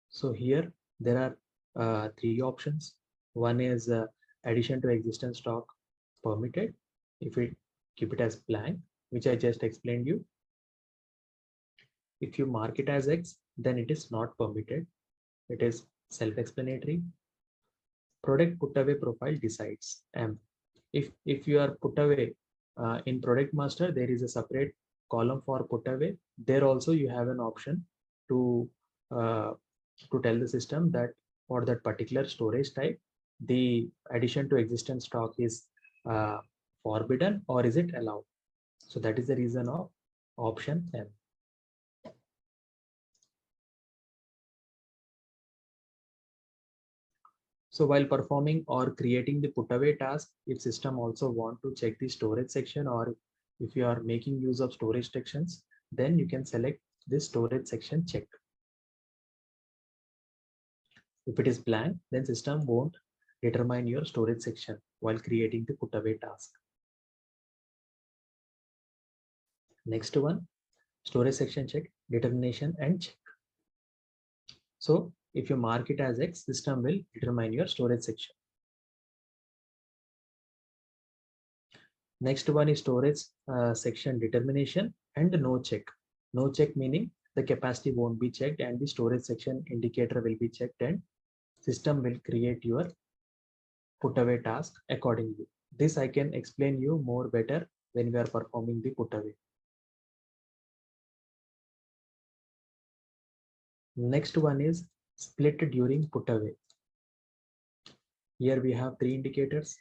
So here there are 3 options. One is addition to existing stock permitted if we keep it as blank, which I just explained you. If you mark it as X, then it is not permitted. It is self-explanatory. Product put away profile decides M. if you are put away in product master, there is a separate column for put away. There also you have an option to tell the system that for that particular storage type, the addition to existing stock is forbidden or is it allowed. So that is the reason of option M. So while performing or creating the put away task, if system also want to check the storage section, or if you are making use of storage sections, then you can select this storage section check. If it is blank, then system won't determine your storage section while creating the put away task. Next one, storage section check, determination and check. So if you mark it as X, system will determine your storage section. Next one is storage section determination and no check. No check meaning the capacity won't be checked and the storage section indicator will be checked, and system will create your put away task accordingly. This I can explain you more better when we are performing the put away. Next one is split during put away. Here we have three indicators.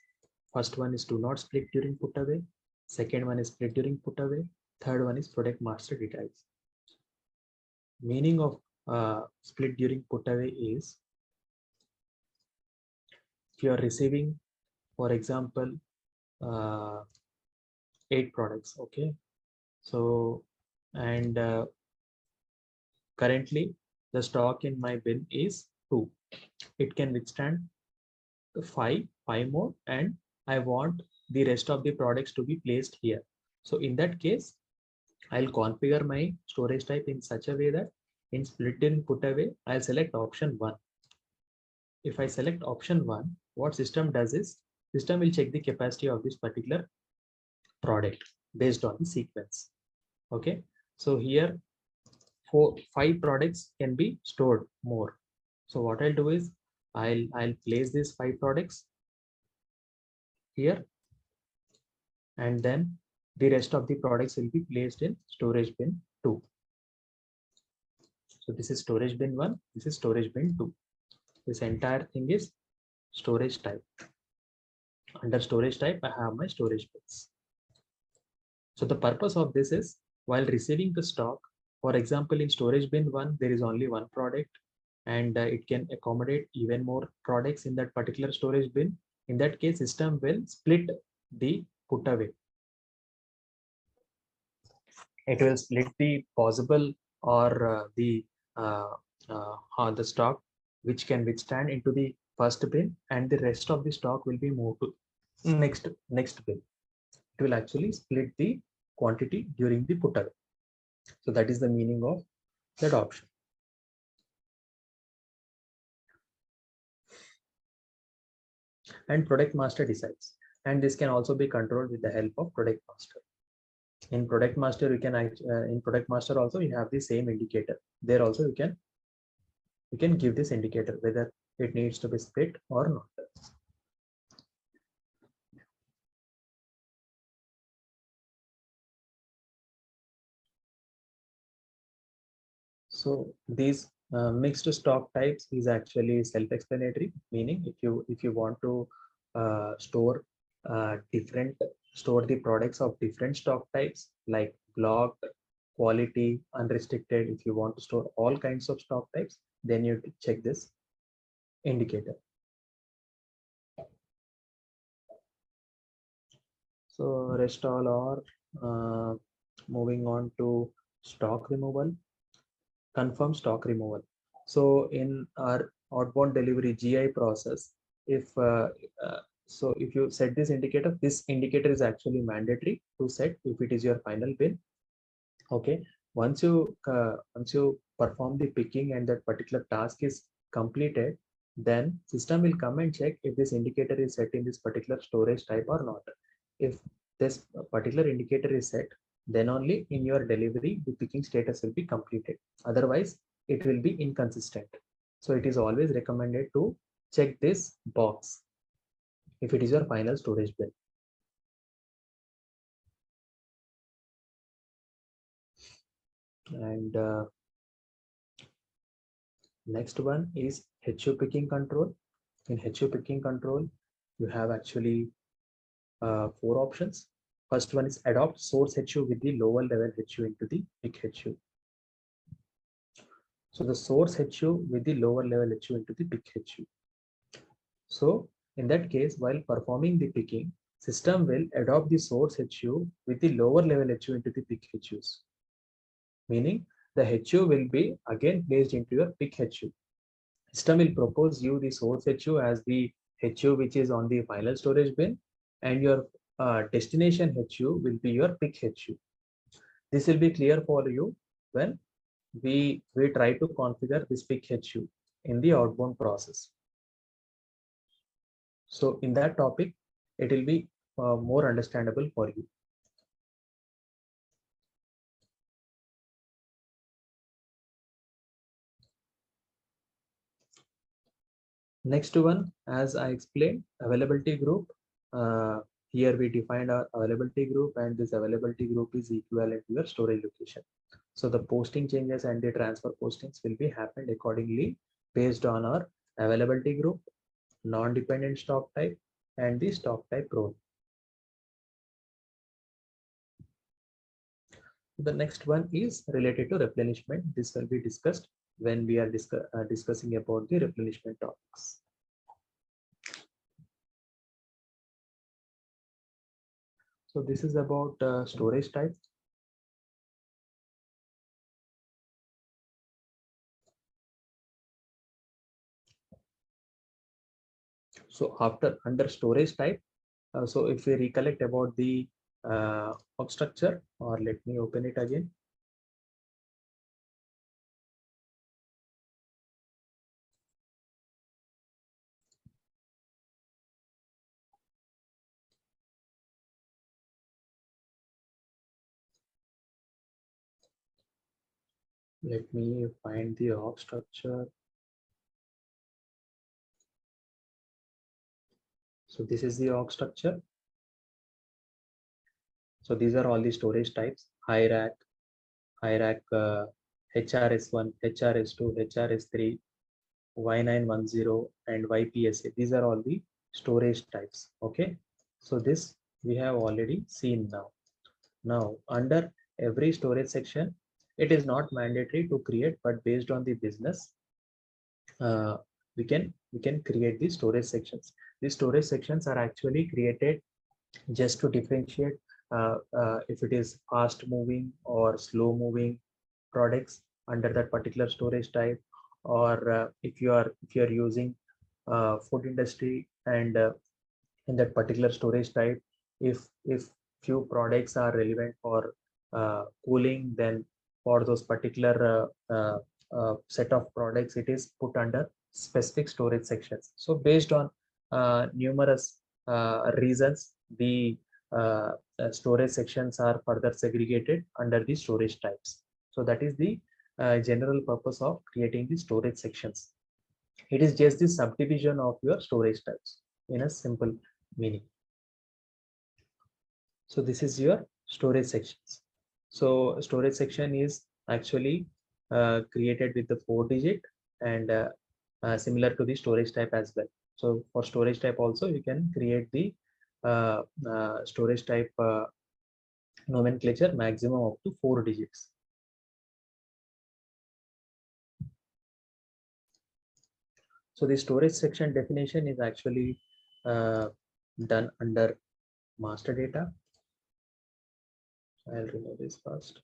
First one is do not split during put away. Second one is split during put away. Third one is product master details. Meaning of split during put away is, if you are receiving, for example, 8 products, okay, so and currently the stock in my bin is 2. It can withstand 5 more, and I want the rest of the products to be placed here. So in that case, I'll configure my storage type in such a way that in split in put away, I'll select option 1. If I select option 1, what system does is, system will check the capacity of this particular product based on the sequence. Okay, so here 5 products can be stored more. So what I'll do is I'll place these 5 products here, and then the rest of the products will be placed in storage bin 2. So this is storage bin 1, this is storage bin 2. This entire thing is storage type. Under storage type, I have my storage bins. So the purpose of this is, while receiving the stock, for example, in storage bin 1, there is only 1 product, and it can accommodate even more products in that particular storage bin. In that case, system will split the put away. It will split the possible or the stock which can withstand into the first bin, and the rest of the stock will be moved to next bin. It will actually split the quantity during the put away. So that is the meaning of that option. And product master decides, and this can also be controlled with the help of product master. In product master, you can in product master also you have the same indicator. There also you can give this indicator whether it needs to be split or not. So these mixed stock types is actually self-explanatory. Meaning, if you want to store the products of different stock types like blocked, quality, unrestricted. If you want to store all kinds of stock types, then you check this indicator. So rest all are moving on to stock removal. Confirm stock removal. So in our outbound delivery GI process, if you set this indicator is actually mandatory to set if it is your final bin. Okay, once you perform the picking and that particular task is completed, then system will come and check if this indicator is set in this particular storage type or not. If this particular indicator is set, then only in your delivery the picking status will be completed. Otherwise, it will be inconsistent. So it is always recommended to check this box if it is your final storage bin. And next one is HU picking control. In HU picking control, you have actually four options. First one is adopt source HU with the lower level HU into the pick HU. So the source HU with the lower level HU into the pick HU. So in that case, while performing the picking, system will adopt the source HU with the lower level HU into the pick HUs. Meaning the HU will be again placed into your pick HU. System will propose you the source HU as the HU which is on the final storage bin, and your destination HU will be your pick HU. This will be clear for you when we try to configure this pick HU in the outbound process. So in that topic, it will be more understandable for you. Next one, as I explained, availability group. Here we defined our availability group, and this availability group is equivalent to your storage location. So the posting changes and the transfer postings will be happened accordingly based on our availability group, non-dependent stock type, and the stock type role. The next one is related to replenishment. This will be discussed when we are discussing about the replenishment topics. So this is about storage type. So after under storage type, so if we recollect about the org structure, or let me open it again. Let me find the org structure. So this is the org structure. So these are all the storage types: high rack, HRS1, HRS2, HRS3, Y910, and YPSA. These are all the storage types. Okay. So this we have already seen now. Now under every storage section, it is not mandatory to create, but based on the business, we can create the storage sections. These storage sections are actually created just to differentiate if it is fast moving or slow moving products under that particular storage type, or if you are using food industry, and in that particular storage type, if few products are relevant for cooling, then for those particular set of products, it is put under specific storage sections. So based on numerous reasons, the storage sections are further segregated under the storage types. So that is the general purpose of creating the storage sections. It is just the subdivision of your storage types in a simple meaning. So this is your storage sections. So storage section is actually created with the 4-digit, and similar to the storage type as well. So for storage type also, you can create the storage type nomenclature maximum up to 4 digits. So the storage section definition is actually done under master data. I'll remove this first.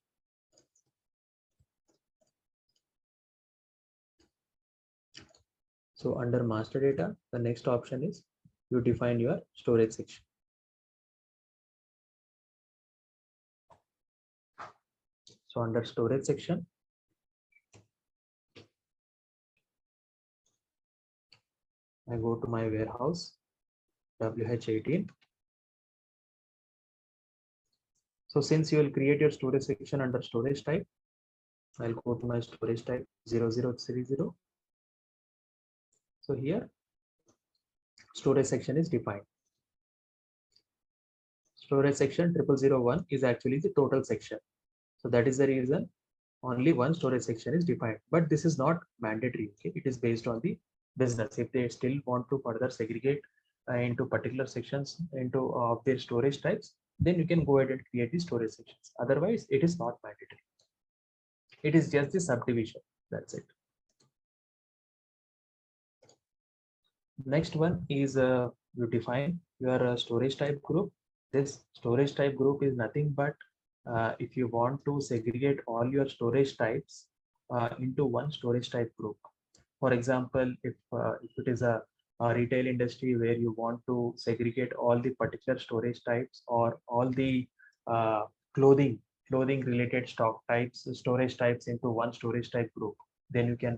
So under master data, the next option is you define your storage section. So under storage section, I go to my warehouse WH18. So since you will create your storage section under storage type, I'll go to my storage type 0030. So here storage section is defined. Storage section 0001 is actually the total section. So that is the reason only one storage section is defined, but this is not mandatory. Okay, it is based on the business. If they still want to further segregate into particular sections into their storage types, then you can go ahead and create the storage sections. Otherwise, it is not mandatory. It is just the subdivision. That's it. Next one is you define your storage type group. This storage type group is nothing but if you want to segregate all your storage types into one storage type group. For example, if it is a retail industry where you want to segregate all the particular storage types or all the uh, clothing related stock types, storage types into one storage type group, then you can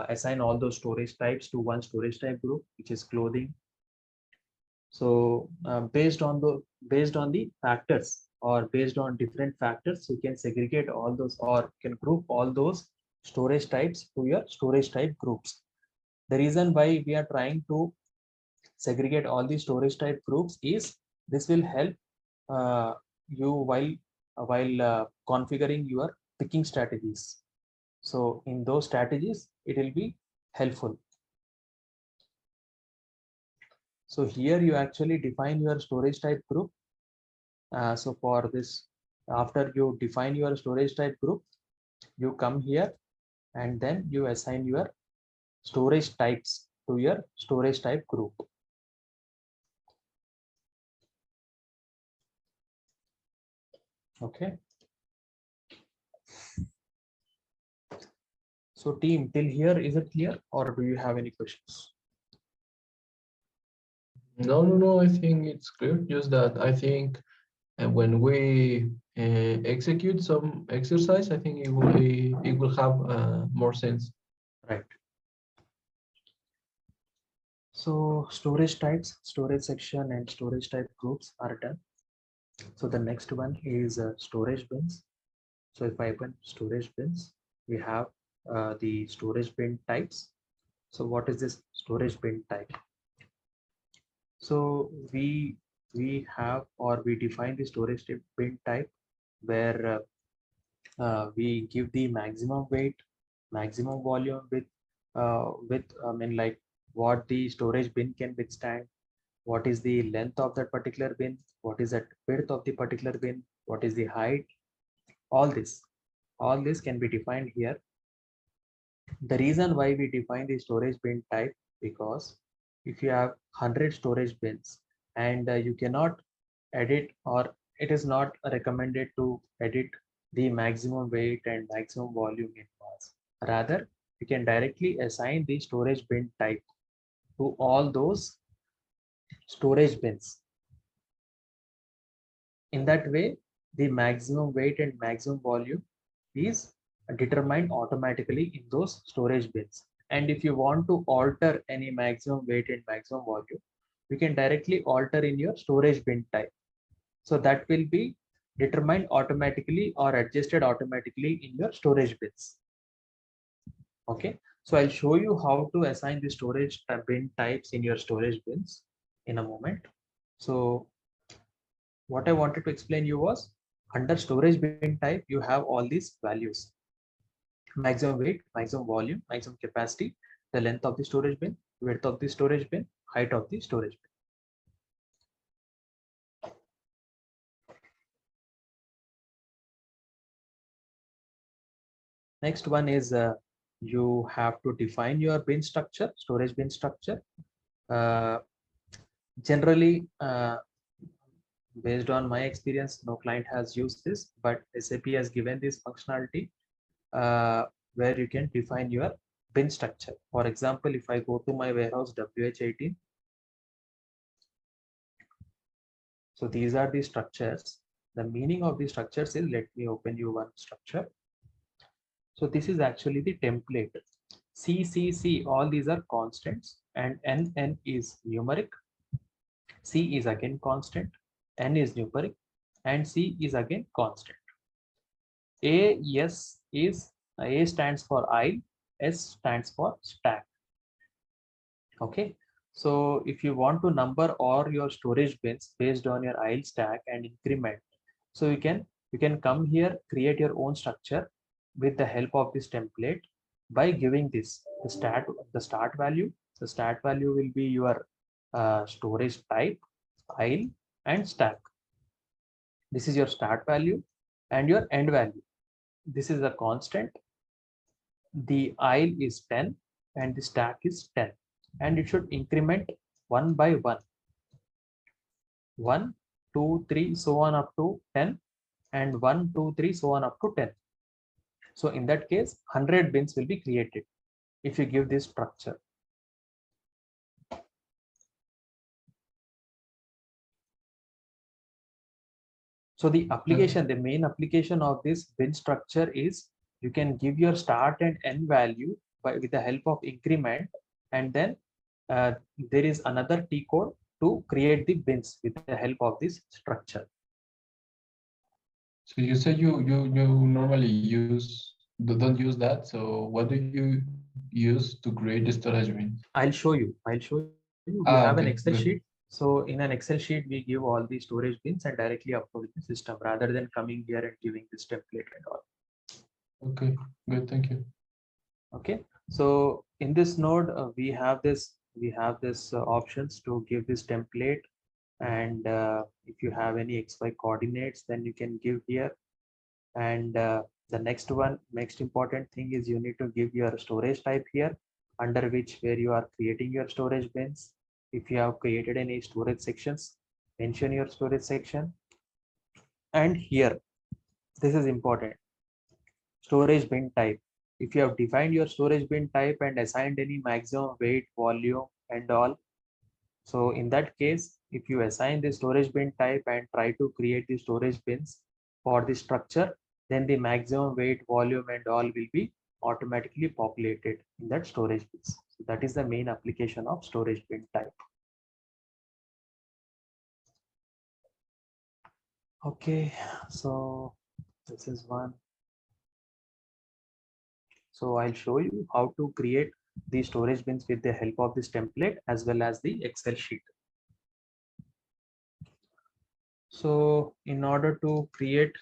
assign all those storage types to one storage type group, which is clothing. So based on the factors or based on different factors, you can segregate all those or can group all those storage types to your storage type groups. The reason why we are trying to segregate all the storage type groups is this will help you while configuring your picking strategies. So in those strategies, it will be helpful. So here you actually define your storage type group. So for this, after you define your storage type group, you come here and then you assign your storage types to your storage type group. Okay. So team, till here, is it clear or do you have any questions? No, I think it's clear. Just that I think when we execute some exercise, I think it will have more sense. Right. So storage types, storage section and storage type groups are done. So the next one is storage bins. So if I open storage bins, we have the storage bin types. So what is this storage bin type? So we have or we define the storage bin type where we give the maximum weight, maximum volume with I mean like what the storage bin can withstand, what is the length of that particular bin, what is that width of the particular bin, what is the height, all this can be defined here. The reason why we define the storage bin type, because if you have 100 storage bins and you cannot edit, or it is not recommended to edit the maximum weight and maximum volume in mass. Rather, you can directly assign the storage bin type to all those storage bins. In that way, the maximum weight and maximum volume is determined automatically in those storage bins. And if you want to alter any maximum weight and maximum volume, you can directly alter in your storage bin type. So that will be determined automatically or adjusted automatically in your storage bins. Okay, so I'll show you how to assign the storage bin types in your storage bins in a moment. So what I wanted to explain you was under storage bin type, you have all these values: maximum weight, maximum volume, maximum capacity, the length of the storage bin, width of the storage bin, height of the storage bin. Next one is you have to define your bin structure, storage bin structure. Generally, based on my experience, no client has used this, but SAP has given this functionality where you can define your bin structure. For example, if I go to my warehouse WH18, so these are the structures. The meaning of the structures is, let me open you one structure. So this is actually the template. C, all these are constants, and N is numeric. C is again constant, N is numeric, and C is again constant. A stands for aisle, S stands for stack. Okay, so if you want to number all your storage bins based on your aisle, stack and increment, so you can come here, create your own structure. with the help of this template by giving this the start value. The start value will be your storage type, file, and stack. This is your start value, and your end value. This is a constant. The aisle is 10 and the stack is 10, and it should increment one by one. 1, 2, 3, so on up to 10, and 1, 2, 3, so on up to 10. So in that case, 100 bins will be created if you give this structure. So the application, the main application of this bin structure is you can give your start and end value with the help of increment, and then there is another T code to create the bins with the help of this structure. So you say you normally don't use that. So what do you use to create the storage bin? I'll show you. We have an Okay, Excel good. sheet. So in an Excel sheet, we give all the storage bins and directly upload in the system rather than coming here and giving this template and all. Okay, good. Thank you. Okay. So in this node, we have this options to give this template, and if you have any XY coordinates, then you can give here. And the next important thing is you need to give your storage type here, under which where you are creating your storage bins. If you have created any storage sections, mention your storage section. And here, this is important, storage bin type. If you have defined your storage bin type and assigned any maximum weight, volume, and all, so in that case, if you assign the storage bin type and try to create the storage bins for the structure, then the maximum weight, volume, and all will be automatically populated in that storage bins. So that is the main application of storage bin type. Okay, so this is one. So I'll show you how to create the storage bins with the help of this template as well as the Excel sheet. So in order to create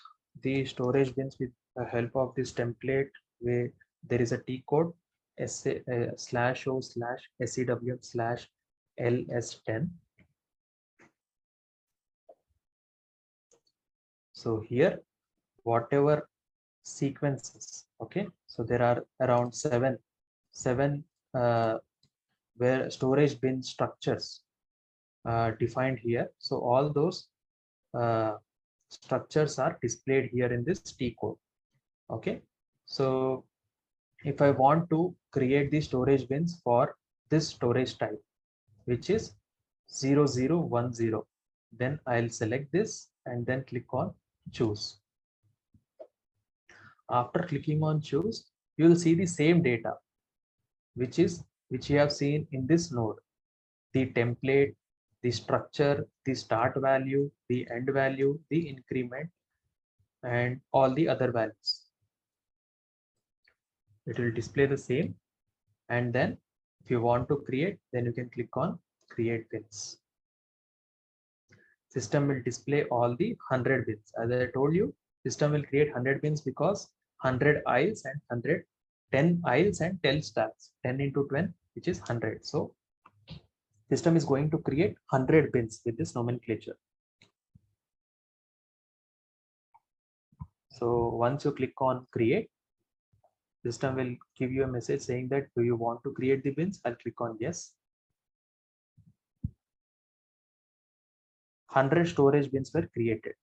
the storage bins with the help of this template, where there is a T code /o/SEWM/LS10. So here, whatever sequences, okay, so there are around seven where storage bin structures defined here. So all those structures are displayed here in this T code. Okay, so if I want to create the storage bins for this storage type, which is 0010, then I'll select this and then click on choose. After clicking on choose, you will see the same data, which you have seen in this node: the template, the structure, the start value, the end value, the increment, and all the other values. It will display the same. And then if you want to create, then you can click on create bins. System will display all the 100 bins. As I told you, system will create 100 bins because 100 aisles and 10 aisles and 10 stacks, 10 into 10, which is 100. So system is going to create 100 bins with this nomenclature. So once you click on create, system will give you a message saying that, do you want to create the bins? I'll click on yes. 100 storage bins were created.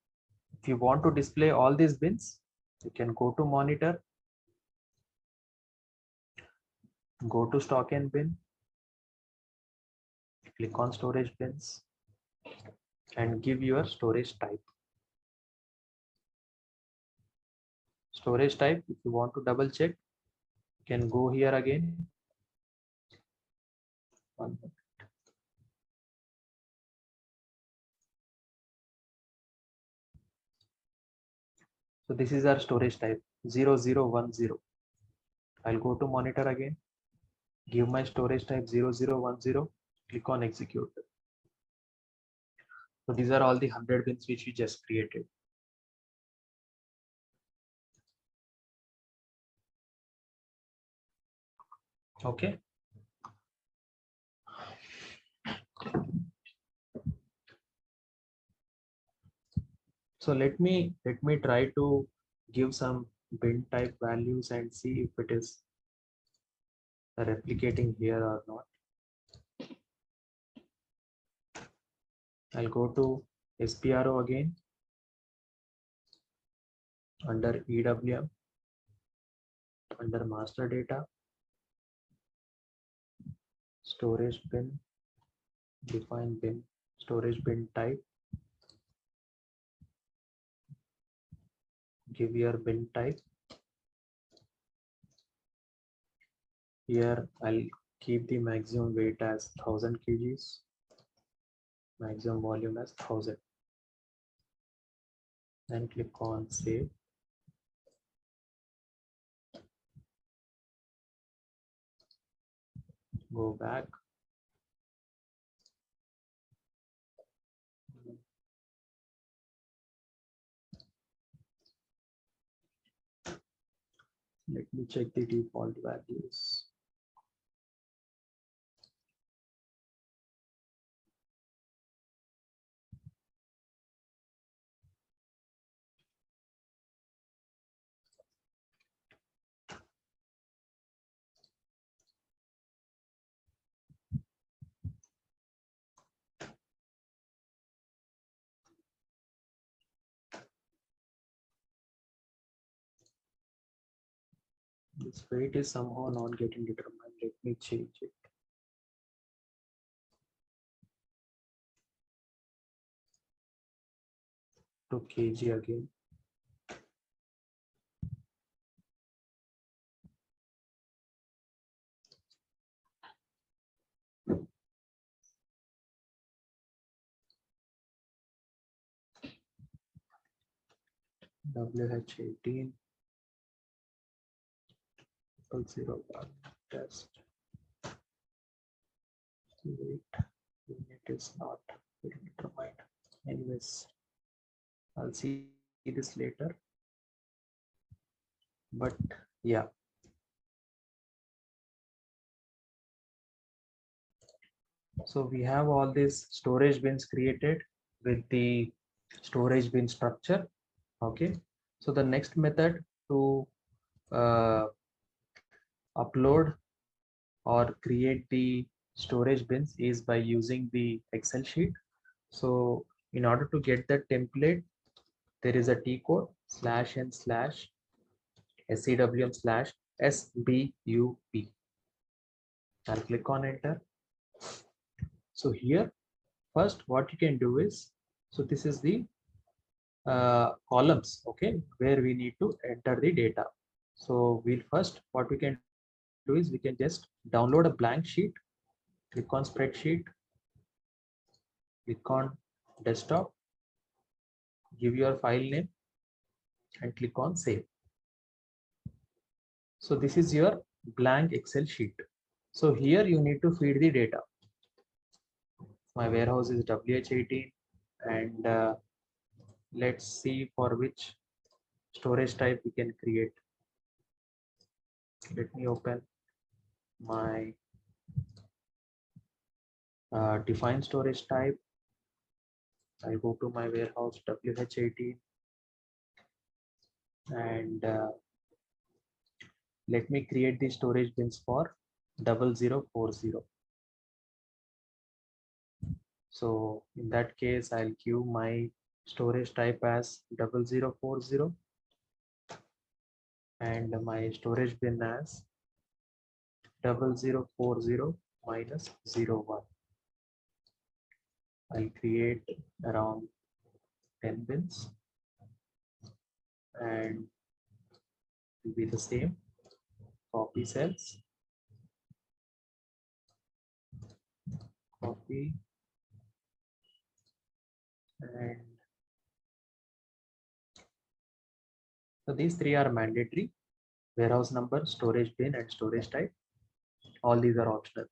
If you want to display all these bins, you can go to monitor, go to stock and bin, click on storage bins, and give your storage type. Storage type, if you want to double check, you can go here again. So this is our storage type 0010. I'll go to monitor again, give my storage type 0010, click on execute. So these are all the 100 bins which we just created. Okay. So let me try to give some bin type values and see if it is replicating here or not. I'll go to SPRO again under EWM, under master data, storage bin, define bin, storage bin type, give your bin type. Here I'll keep the maximum weight as 1000 kgs, maximum volume as 1000. Then click on save. Go back. Let me check the default values. This weight is somehow not getting determined. Let me change it. To kg again. WH18 001 test. Weight unit is not determined. Anyways, I'll see this later. But yeah. So we have all these storage bins created with the storage bin structure. Okay. So the next method to upload or create the storage bins is by using the Excel sheet. So in order to get that template, there is a T code /n/SEWM/SBUP. I'll click on enter. So here, first what you can do is, so this is the columns, okay, where we need to enter the data. So we'll first, what we can do is we can just download a blank sheet, click on spreadsheet, click on desktop, give your file name and click on save. So this is your blank Excel sheet. So here you need to feed the data. My warehouse is WH18 and let's see for which storage type we can create. Let me open my define storage type. I go to my warehouse WH18 and let me create the storage bins for 0040. So in that case, I'll give my storage type as 0040 and my storage bin as 0040 minus 01. I'll create around 10 bins and it will be the same. Copy cells, copy, and so these three are mandatory: warehouse number, storage bin, and storage type. All these are optional.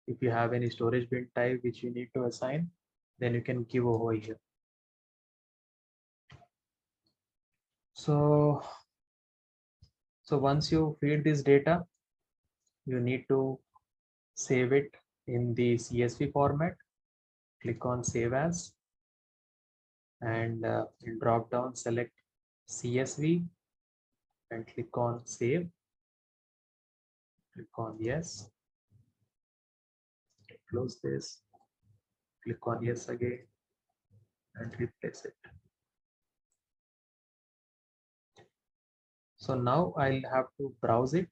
If you have any storage bin type which you need to assign, then you can give over here. So once you feed this data, you need to save it in the CSV format. Click on Save As, and in drop down select CSV and click on Save. Click on Yes. Close this. Click on Yes again and replace it. So now I'll have to browse it.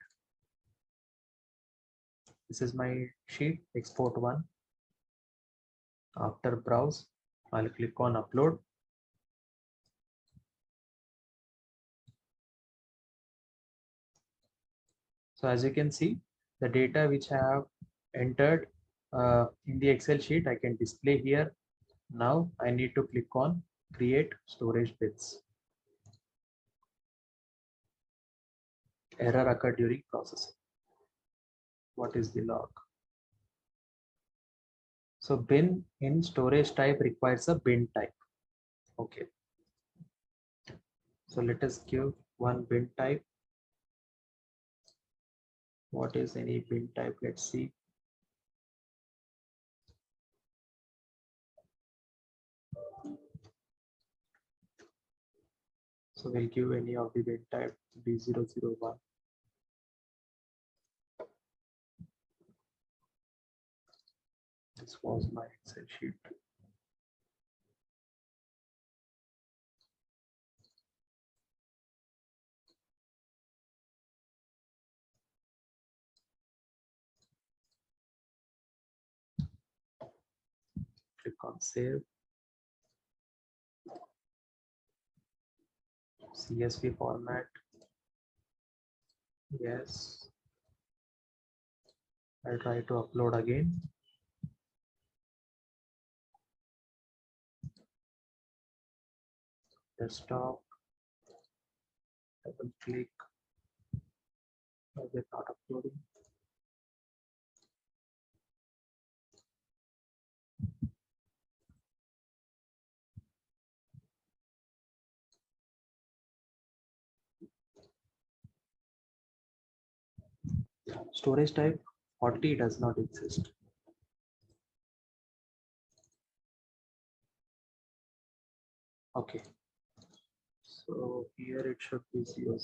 This is my sheet, export one. After browse, I'll click on upload. So as you can see, the data which I have entered in the Excel sheet, I can display here. Now I need to click on create storage bits. Error occurred during processing. What is the log? So bin in storage type requires a bin type. Okay. So let us give one bin type. What is any bin type? Let's see. So we'll give any of the bin type B001. This was my Excel sheet. Click on save. CSV format. Yes. I'll try to upload again. Desktop. Double click. Is it not uploading? Storage type 40 does not exist. Okay. So here it should be 00.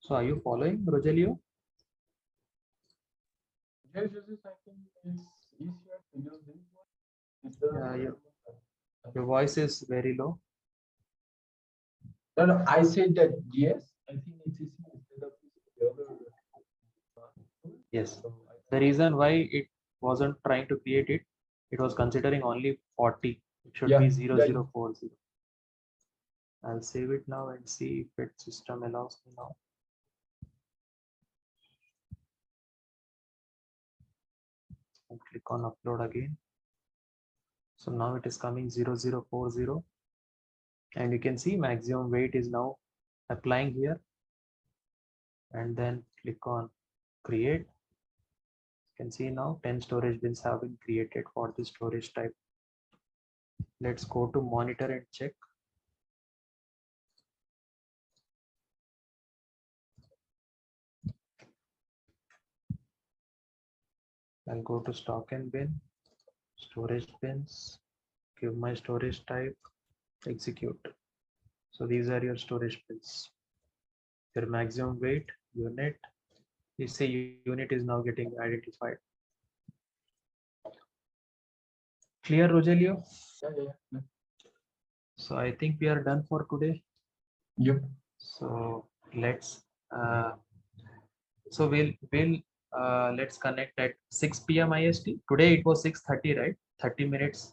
So are you following, Rogelio? Yes, I think it's easier to use this one. Yeah, your voice is very low. No, I said that yes, I think it's easier instead of the other. Yes. So The reason why it wasn't trying to create it, it was considering only 40. It should be 0040. I'll save it now and see if its system allows me now. And click on upload again. So now it is coming 0040. And you can see maximum weight is now applying here. And then click on create. You can see now 10 storage bins have been created for the storage type. Let's go to monitor and check. I'll go to stock and bin, storage bins, give my storage type, execute. So these are your storage bins. Your maximum weight, unit. You see unit is now getting identified. Clear, Rogelio? yeah. So I think we are done for today. Yep. So let's let's connect at 6 p.m. IST. Today it was 6:30, right? 30 minutes.